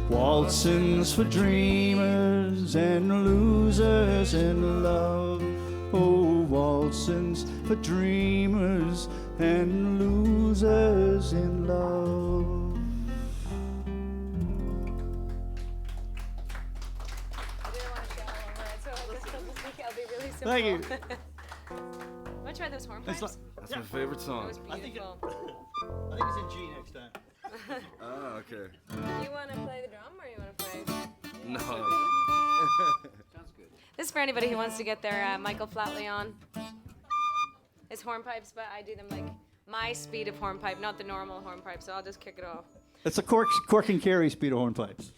waltzings for dreamers and losers in love. Oh, waltzings for dreamers and losers in love. I didn't want to shout over it, so I just think I'll be really simple. Thank you. Want to try those hornpipes? That's my favorite That song. was beautiful. I think it's in G next time. Oh, okay. You want to play the drum or you want to play? No. Sounds good. This is for anybody who wants to get their Michael Flatley on. is hornpipes, but I do them like my speed of hornpipe, not the normal hornpipe. So I'll just kick it off. It's a cork and carry speed of hornpipes.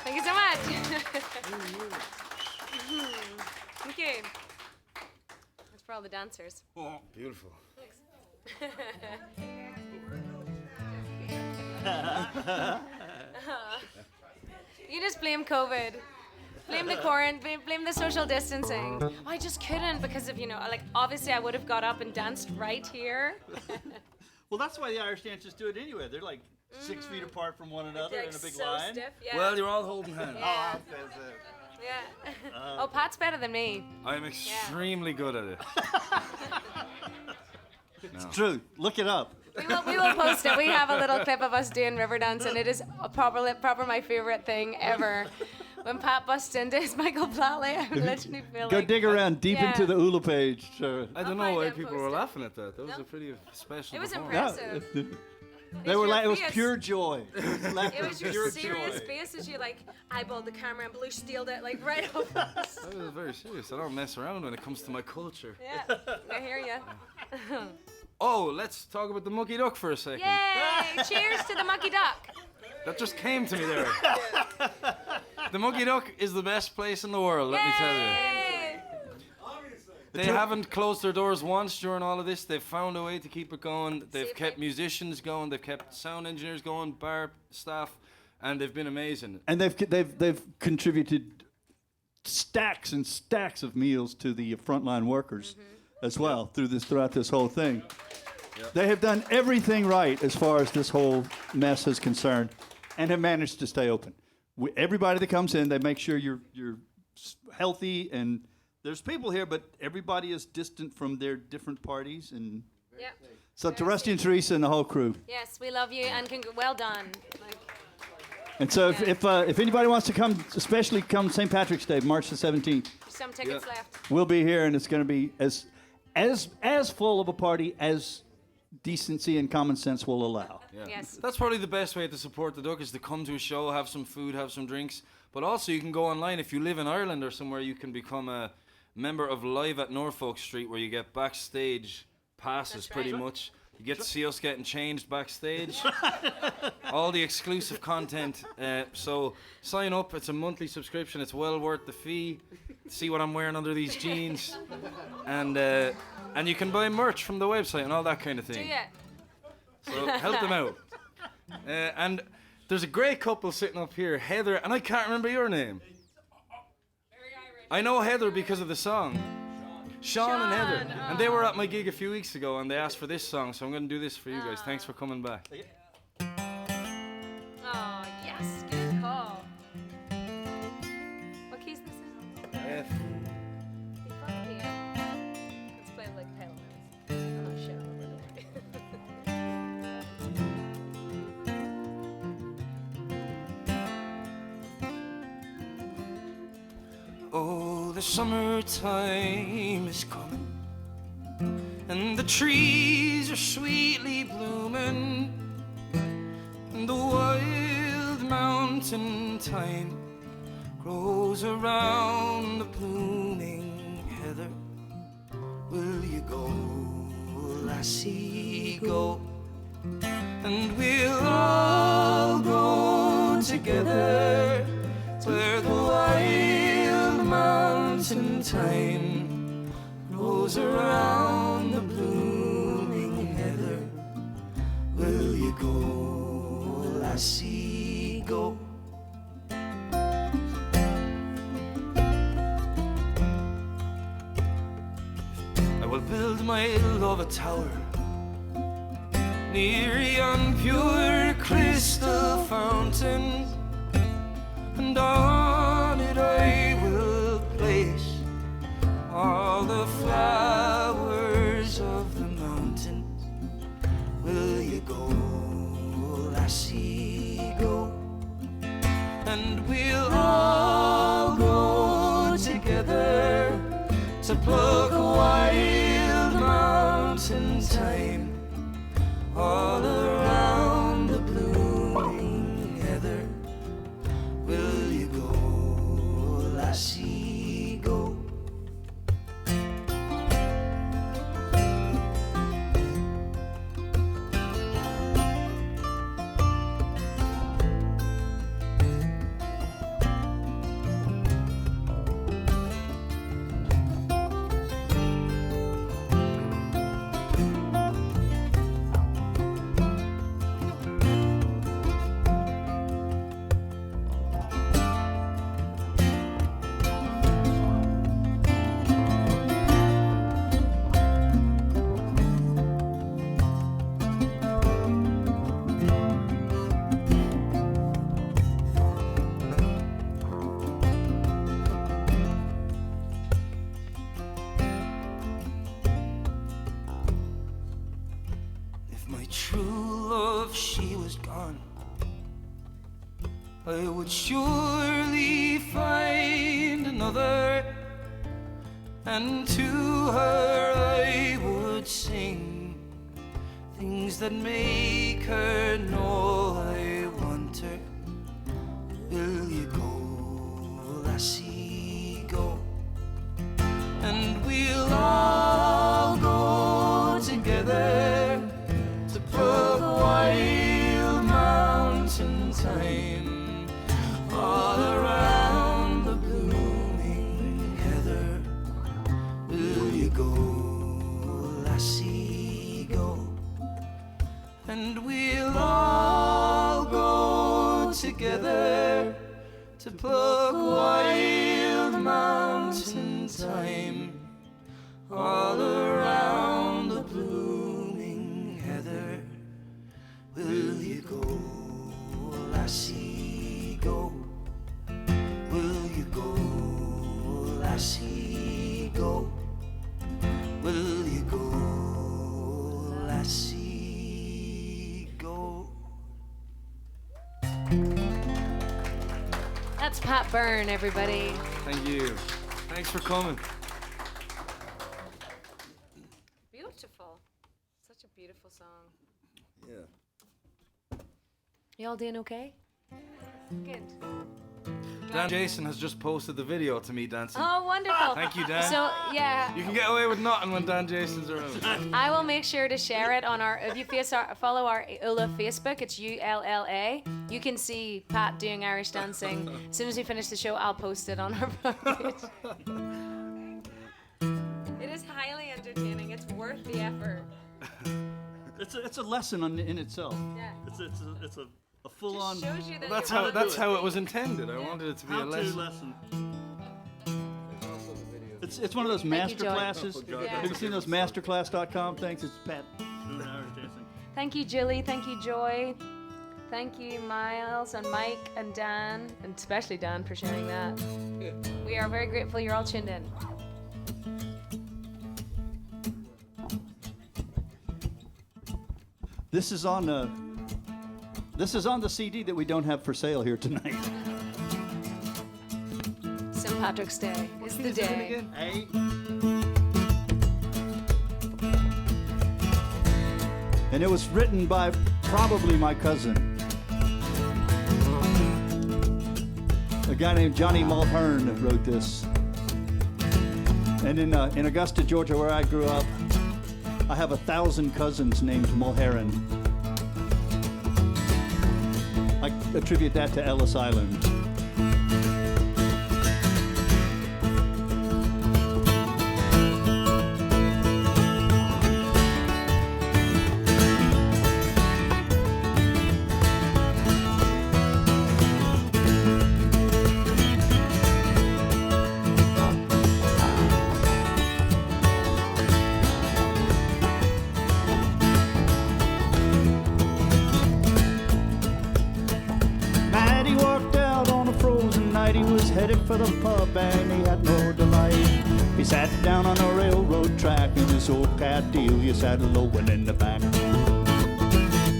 Thank you so much. Thank you. That's for all the dancers. Oh, beautiful. You just blame COVID. Blame the quarantine, blame the social distancing. I just couldn't because of, like, obviously I would have got up and danced right here. Well, that's why the Irish dancers do it anyway. They're like 6 feet apart from one another They're in a big so line. stiff, yeah. Well, you're all holding hands. Yeah. Says it. Yeah. Oh, Pat's better than me. I'm extremely good at it. It's true. Look it up. We will post it. We have a little clip of us doing river dance, and it is a proper my favorite thing ever. When Pat busts into his Michael Platley, I literally feel Go like... dig around deep Yeah. into the Ulla page. I don't know find why it, people post were it. laughing at that. That was No. a pretty special It was performance. impressive. They were your like, it was face. pure joy. It was your pure serious joy. face as you like eyeballed the camera and blue steeled it like right up us. I was very serious. I don't mess around when it comes to my culture. Yeah, I hear you. Oh, let's talk about the Mucky Duck for a second. Yay! Cheers to the Mucky Duck. That just came to me there. The Mucky Duck is the best place in the world, let me tell you. Yay! They haven't closed their doors once during all of this. They've found a way to keep it going. They've Super. kept musicians going. They've kept sound engineers going, bar staff, and they've been amazing. And they've contributed stacks and stacks of meals to the frontline workers as well throughout this whole thing. They have done everything right as far as this whole mess is concerned, and have managed to stay open. Everybody that comes in, they make sure you're healthy, and there's people here, but everybody is distant from their different parties, and Yep. so to Rusty and Teresa and the whole crew. Yes, we love you and well done. Like, And so Yeah. if anybody wants to come, especially come St. Patrick's Day, March the 17th, there's some tickets left. we'll be here, and it's going to be as full of a party as decency and common sense will allow. Yeah. Yes. That's probably the best way to support the Duck is to come to a show, have some food, have some drinks. But also you can go online. If you live in Ireland or somewhere, you can become a member of Live at Norfolk Street, where you get backstage passes. That's pretty right. much. You get to see us getting changed backstage. All the exclusive content. So sign up. It's a monthly subscription. It's well worth the fee. See what I'm wearing under these jeans. And you can buy merch from the website and all that kind of Do thing. you? So help them out. And there's a great couple sitting up here, Heather, and I can't remember your name. I know Heather because of the song. Sean and Heather. Sean, And they were at my gig a few weeks ago and they asked for this song, so I'm going to do this for you guys. Thanks for coming back. Oh, yes, good call. What key's this in? F. B flat here. Let's play like Pale Notes. I'm not sure. Oh, the summertime is coming, and the trees are sweetly blooming, and the wild mountain thyme grows around the blooming heather. Will you go, lassie, go? And we'll all go together where the wild mountain thyme grows around the blooming heather. Will you go, lassie, go? I will build my love a tower near yon pure crystal fountain, and on it I will place all the flowers of the mountains. Will you go, lassie, go? And we'll all go together to pluck wild mountain thyme all around the blooming heather. Will you go, lassie, go? I would surely find another, and to her I would sing things that make her know I want her. Will you go, lassie, go? And we'll all go together to pluck wild mountain thyme all around the blooming heather. Will you go, lassie, go? And we'll all go together to pluck wild mountain thyme all around the blooming heather. Will you go, lassie, go? Will you go, lassie, go? Will you go, lassie, go? That's Pat Byrne, everybody. Thank you. Thanks for coming. Beautiful. Such a beautiful song. Yeah. You all doing okay? Good. Dan Jason has just posted the video to me dancing. Oh, wonderful. Thank you, Dan. So, yeah, You can get away with nothing when Dan Jason's around. I will make sure to share it on our, if you follow our Ulla Facebook, it's ULLA. You can see Pat doing Irish dancing. As soon as we finish the show, I'll post it on our page. It is highly entertaining. It's worth the effort. It's a lesson in itself. Yeah. It's a full-on Just shows you that That's how it was intended. I wanted it to be a how-to lesson. lesson. It's one of those Thank master you, Joy. classes. Yeah. Have you seen those masterclass.com things? It's Pat. Thank you, Jilly. Thank you, Joy. Thank you, Miles and Mike and Dan, and especially Dan for sharing that. We are very grateful you're all tuned in. This is on the CD that we don't have for sale here tonight. St. Patrick's Day is the day. Hey. And it was written by probably my cousin, a guy named Johnny Mulhern wrote this. And in Augusta, Georgia, where I grew up, I have 1,000 cousins named Mulherron. I attribute that to Ellis Island. Headed for the pub and he had no delight. He sat down on a railroad track in his old cat deal. You sat lowing in the back.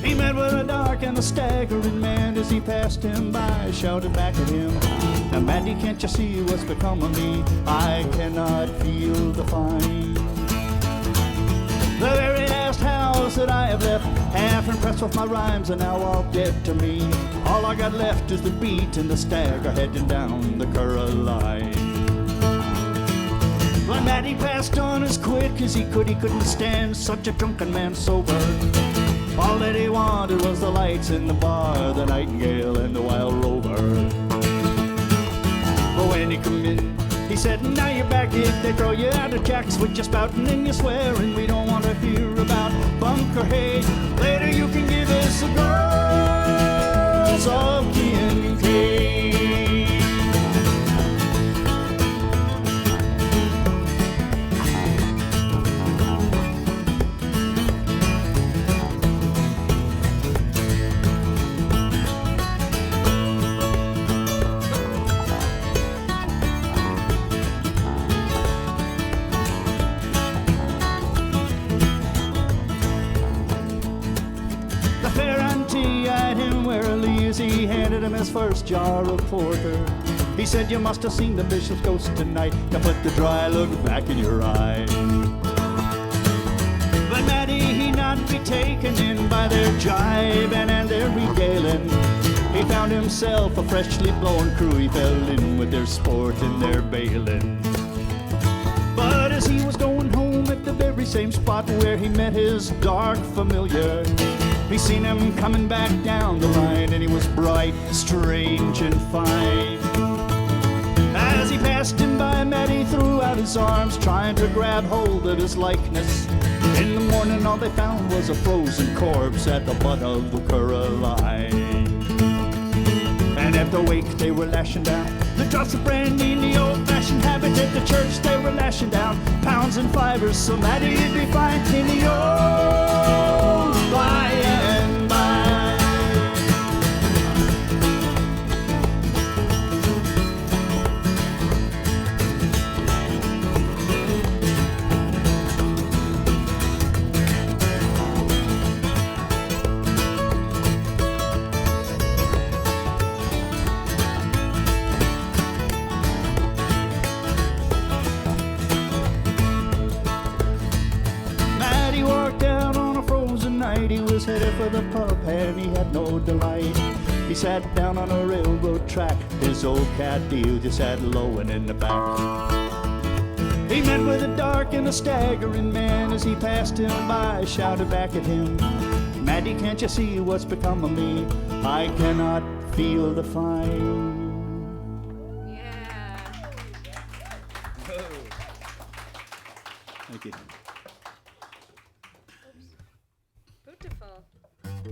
He met with a dark and a staggering man as he passed him by, shouted back at him, "Now, Mandy, can't you see what's become of me? I cannot feel the fine. The very last house that I have left, half impressed with my rhymes, are now all dead to me. All I got left is the beat and the stagger heading down the Curragh line." But Matty passed on as quick as he could. He couldn't stand such a drunken man sober. All that he wanted was the lights in the bar, the nightingale and the wild rover. But when he come in, he said, "Now you're back here, they throw you out of jacks with your spouting and your swearing. We don't want to hear about bunker hay. Later you can give us the girls of K&K." He handed him his first jar of porter. He said, "You must have seen the bishop's ghost tonight to put the dry look back in your eye." But Matty, he not be taken in by their jibing and their regaling. He found himself a freshly blown crew. He fell in with their sport and their bailing. But as he was going home at the very same spot where he met his dark familiar, he seen him coming back down the line, and he was bright, strange, and fine. As he passed him by, Matty threw out his arms, trying to grab hold of his likeness. In the morning, all they found was a frozen corpse at the butt of the Curragh line. And at the wake, they were lashing down the drops of brandy in the old-fashioned habit. At the church, they were lashing down pounds and fivers, so Matty'd be fine in the old by and by. He was headed for the pub and he had no delight. He sat down on a railroad track, his old cat deal just sat lowing in the back. He met with a dark and a staggering man as he passed him by, shouted back at him, "Matty, can't you see what's become of me? I cannot feel the fine." Yeah. Thank you. Beautiful. Want to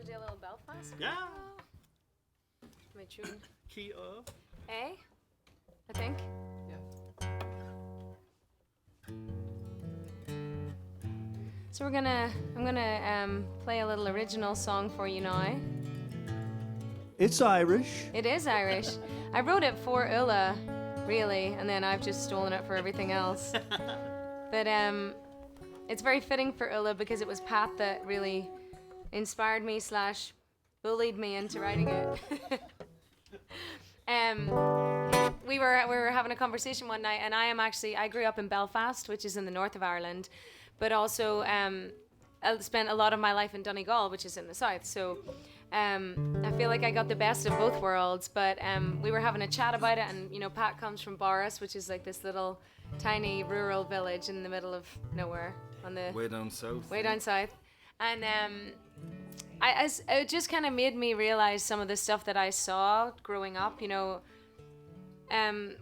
do a little Belfast? Yeah. My tune. Key of. A, I think. Yeah. So I'm gonna play a little original song for you now. It's Irish. It is Irish. I wrote it for Ulla, really, and then I've just stolen it for everything else. But it's very fitting for Ulla because it was Pat that really inspired me / bullied me into writing it. We were having a conversation one night, and I grew up in Belfast, which is in the north of Ireland, but also I spent a lot of my life in Donegal, which is in the south. So I feel like I got the best of both worlds. But we were having a chat about it, and Pat comes from Boris, which is like this little tiny rural village in the middle of nowhere on the Way down south. way down south, and it just kind of made me realize some of the stuff that I saw growing up.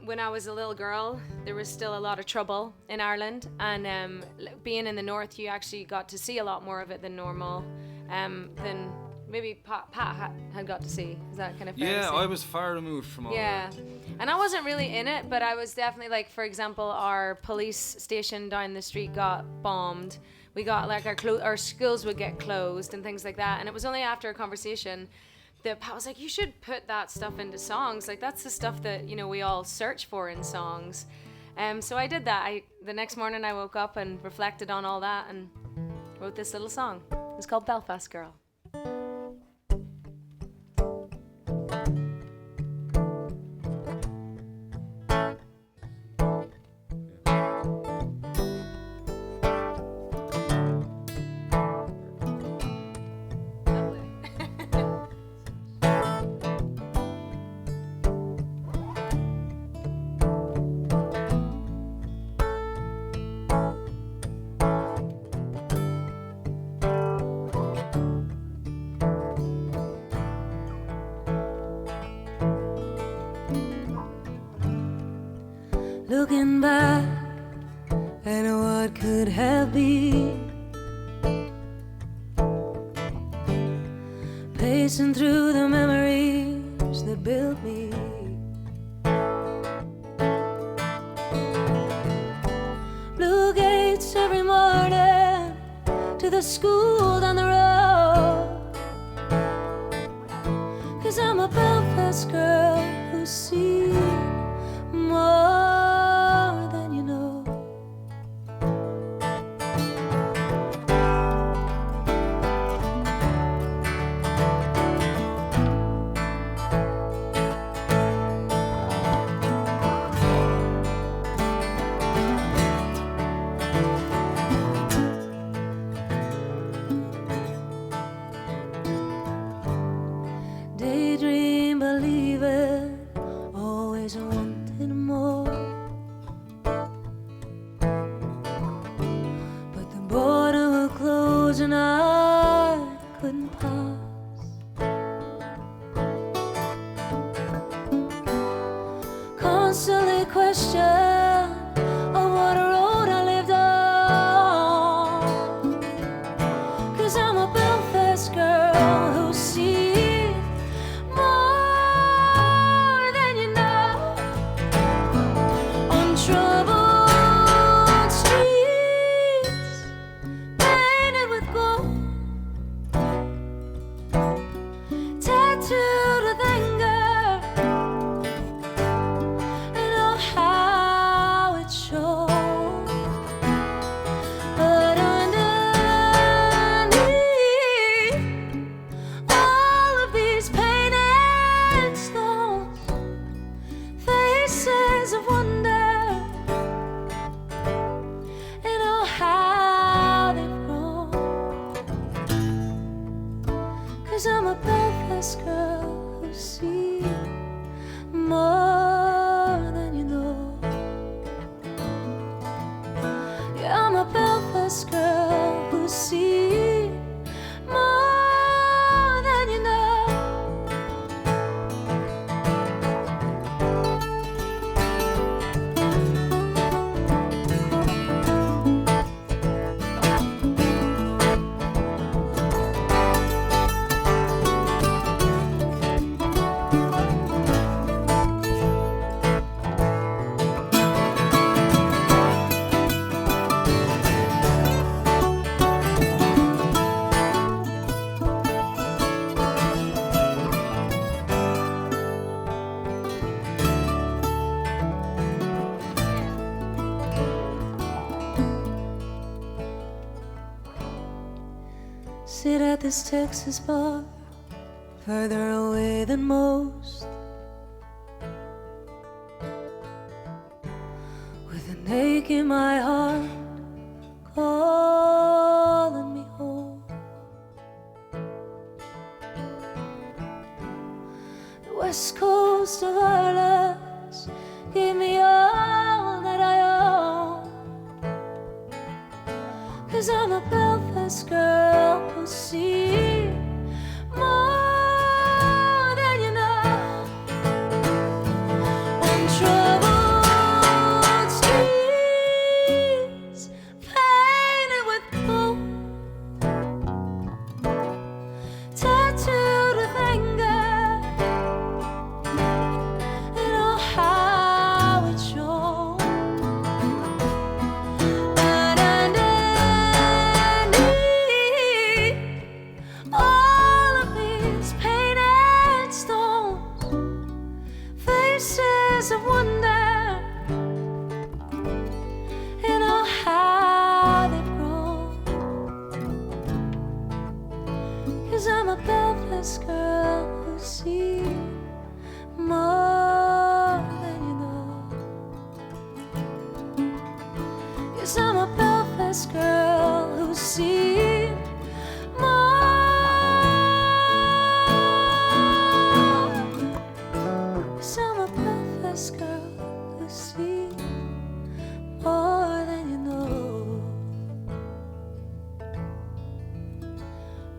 When I was a little girl, there was still a lot of trouble in Ireland, and being in the north, you actually got to see a lot more of it than normal, than maybe Pat had got to see. Is that kind of fair to Yeah, say? I was far removed from all Yeah, that. and I wasn't really in it, but I was definitely like, for example, our police station down the street got bombed. We got like our schools would get closed and things like that, and it was only after a conversation that Pat was like, you should put that stuff into songs. Like that's the stuff that we all search for in songs. So I did that. The next morning I woke up and reflected on all that and wrote this little song. It's called Belfast Girl. Looking back at what could have been, pacing through the memories that built me. Blue gates every morning to the school down the road, 'cause I'm a Belfast girl who's seen more than you know. Daydream, believe it, always wanted more. But the border will close and I couldn't pass. Constantly question of what road I lived on, 'cause I'm a Belfast girl who's seen more than you know. On troubled streets painted with gold, tattooed with anger, and oh how it showed. But underneath all of these painted stones, faces of wonder, and oh how they've grown. 'Cause I'm a Belfast girl who's seen more than you know. Yeah, I'm a Belfast girl who's seen more than you know. sit at this Texas bar, further away than most, with an ache in my heart calling me home. The west coast of Ireland gave me all that I own, 'cause I'm a Belfast girl who's seen more than you know. On troubled streets painted with gold, tattooed with anger, and oh how it shone. And underneath all of these painted stones, faces of wonder, and oh how they've grown. 'Cause I'm a Belfast girl who's seen more than you know. 'Cause I'm a Belfast girl who's seen more. 'Cause I'm a Belfast girl who's seen more than you know.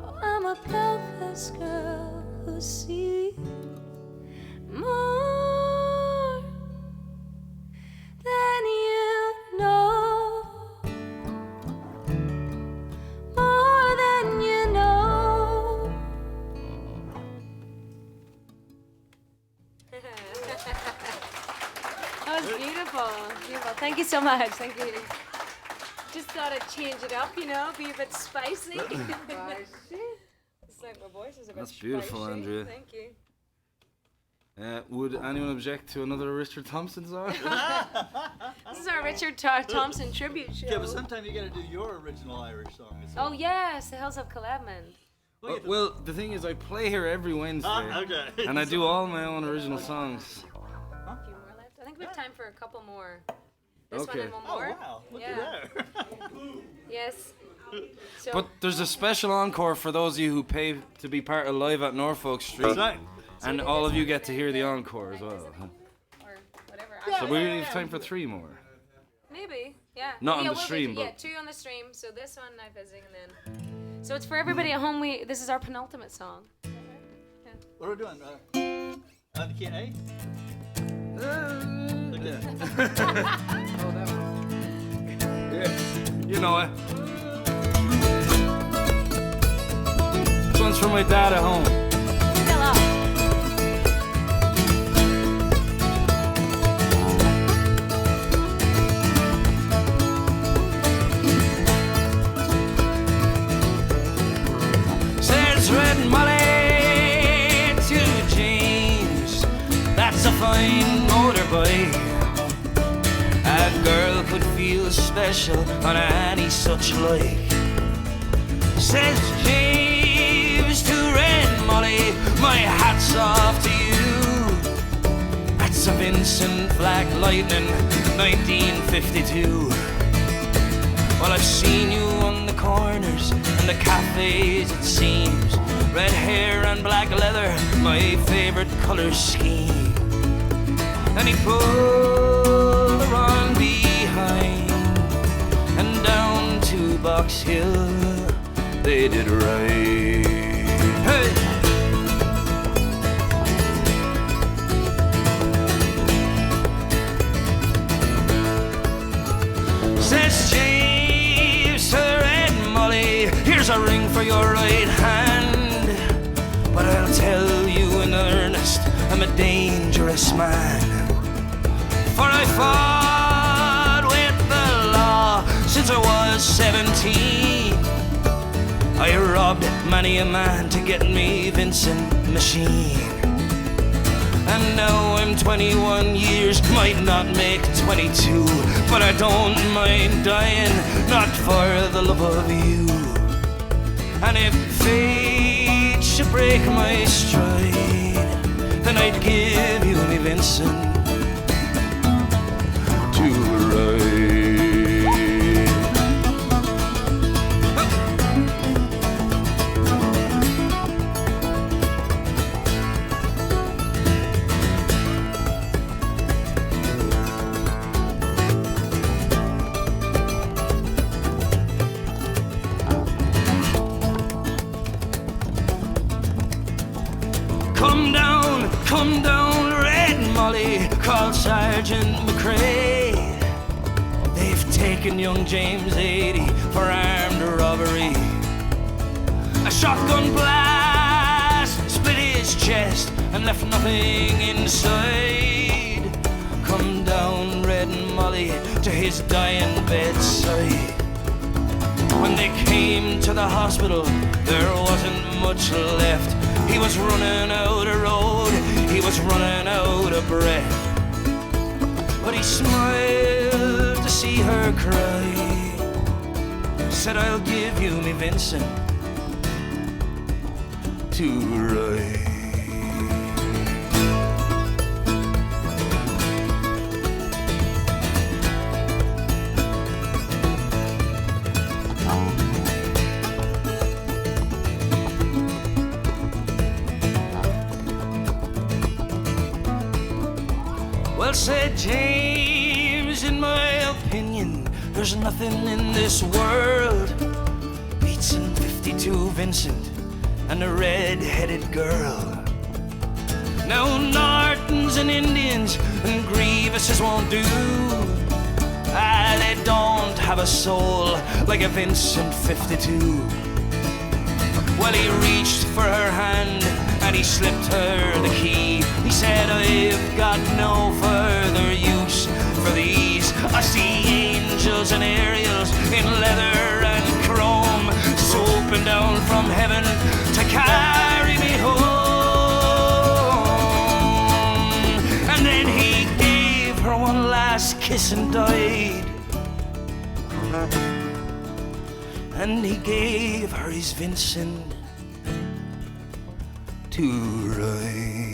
Oh, I'm a Belfast girl who's seen more than you know. More than you know. That was beautiful. Beautiful. Thank you so much. Thank you. Just thought I'd change it up, you know, be a bit spicy. It's like my voice is a bit That's beautiful, spicy. Andrea. Thank you. Would anyone object to another Richard Thompson song? This is our Richard Thompson tribute show. Yeah, but sometime you gotta do your original Irish song. as well. Oh yes, the Hills of Collabman. Well, the thing is, I play here every Wednesday, Okay. and I do all my own original songs. A few more left. I think we have time for a couple more. This Okay. one and one Oh more. wow! Look Yeah. at there. Yes. So, But there's a special encore for those of you who pay to be part of Live at Norfolk Street, Right. and all of you get to hear the encore as well. or whatever. So we have time for 3 more. Maybe. Yeah. Not on yeah, the stream, Yeah, but- 2 on the stream. So this one I'm visiting, and then. So it's for everybody at home. This is our penultimate song. What are we doing? On the key A? Okay. Yeah, you know it. This one's for my dad at home. Hello. Says Red Molly to James, that's a fine motorbike. A girl could feel special on any such like. Says James to Red Molly, my hat's off to you. That's a Vincent Black Lightning, 1952. Well, I've seen you on the corners and the cafes, it seems. Red hair and black leather, my favorite color scheme. And he pulled her on behind, and down to Box Hill they did right. Hey! Says James to Red Molly, here's a ring for your right hand. But I'll tell you in earnest, I'm a dangerous man. For I fought with the law since I was 17. I robbed many a man to get me Vincent machine. And now I'm 21 years, might not make 22, but I don't mind dying, not for the love of you. And if fate should break my stride, then I'd give you me Vincent to ride. Come down, Red Molly, called Sergeant McCrae. They've taken young James 80 for armed robbery. A shotgun blast split his chest and left nothing inside. Come down, Red Molly, to his dying bedside. When they came to the hospital, there wasn't much left. He was running out of road, he was running out of breath. But he smiled to see her cry. Said, I'll give you me Vincent to ride. Well, said James, in my opinion, there's nothing in this world beats in 52 Vincent and a red-headed girl. Now Nortons and Indians and Grievuses won't do. They don't have a soul like a Vincent 52. Well, he reached for her hand and he slipped her the key. He said, I've got no further use for these. I see angels and aerials in leather and chrome, swooping down from heaven to carry me home. And then he gave her one last kiss and died. And he gave her his Vincent to ride.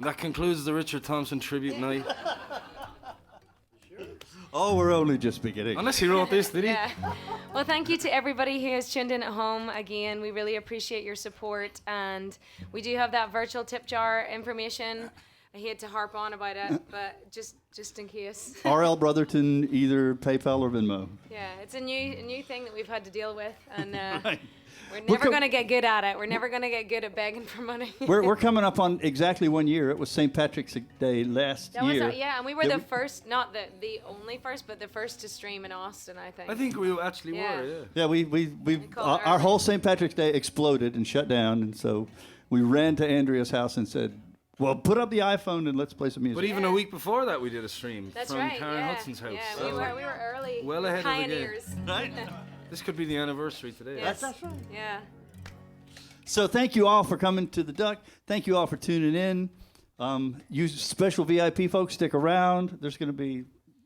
That concludes the Richard Thompson tribute night. Oh, we're only just beginning. Unless he wrote this, did he? Yeah. Well, thank you to everybody who has tuned in at home. Again, we really appreciate your support, and we do have that virtual tip jar information. I hate to harp on about it, but just in case. R.L. Brotherton, either PayPal or Venmo. Yeah, it's a new thing that we've had to deal with, and Right. we're never going to get good at it. We're never going to get good at begging for money. We're coming up on exactly 1 year. It was St. Patrick's Day last year. Yeah, and we were the first, not the only first, but the first to stream in Austin, I think. I think we actually Yeah. were, yeah. Yeah, we our whole St. Patrick's Day exploded and shut down, and so we ran to Andrea's house and said, well, put up the iPhone and let's play some music. But even a week before that, we did a stream That's from right, Karen yeah. Hudson's house. Yeah, So we were early. well ahead of the game. pioneers. Right? this could be the anniversary today. Yes. That's right. Yeah. So thank you all for coming to the Duck. Thank you all for tuning in. You special VIP folks, stick around. There's going to be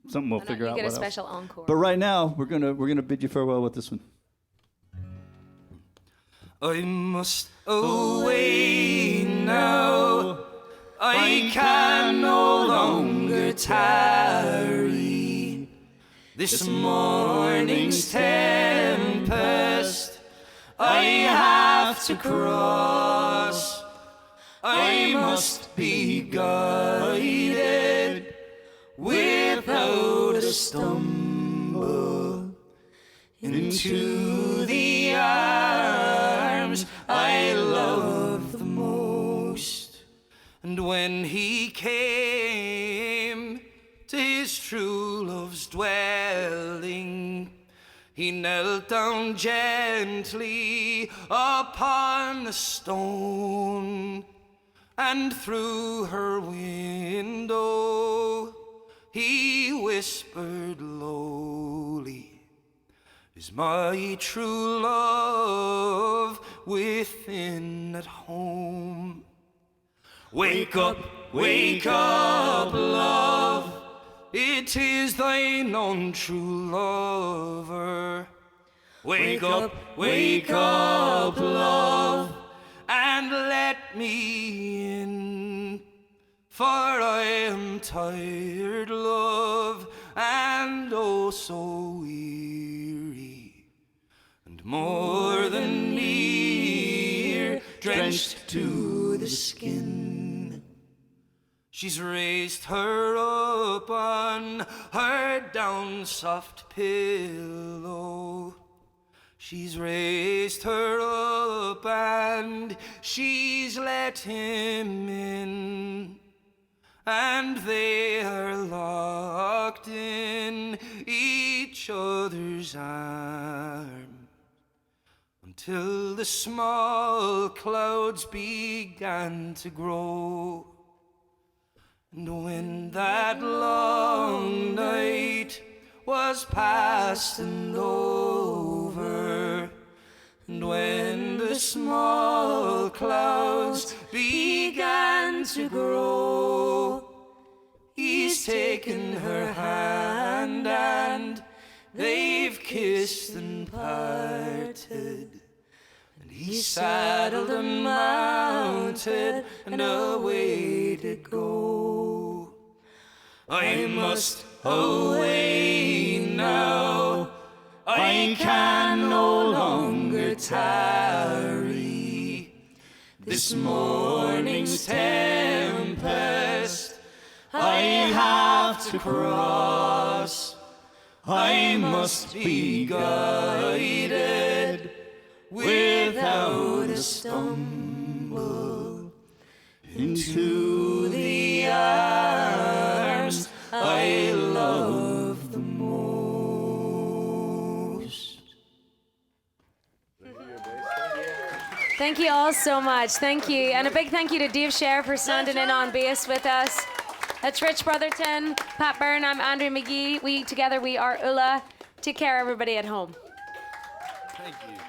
something we'll figure You out. get a what else. special encore. But right now, we're gonna bid you farewell with this one. I must away now. I can no longer tarry. This morning's tempest I have to cross. I must be guided without a stumble into the arms I love the most. And when he came to his true love's dwelling. He knelt down gently upon the stone, and through her window he whispered lowly, "Is my true love within at home?" Wake up, love, it is thine own true lover. Wake up, love, and let me in. For I am tired, love, and oh so weary, and more than near, drenched to the skin. She's raised her up on her down soft pillow. She's raised her up and she's let him in. And they are locked in each other's arms until the small clouds began to grow. And when that long night was past and over, and when the small clouds began to grow, he's taken her hand and they've kissed and parted. And he's saddled and mounted and away to go. I must away now, I can no longer tarry. This morning's tempest I have to cross. I must be guided without a stumble into the arms I love the most. Thank you all so much. Thank you. And a big thank you to Dave Sher for standing in on bass with us. That's Rich Brotherton, Pat Byrne, I'm Andrea McGee. We are Ulla. Take care, everybody at home. Thank you.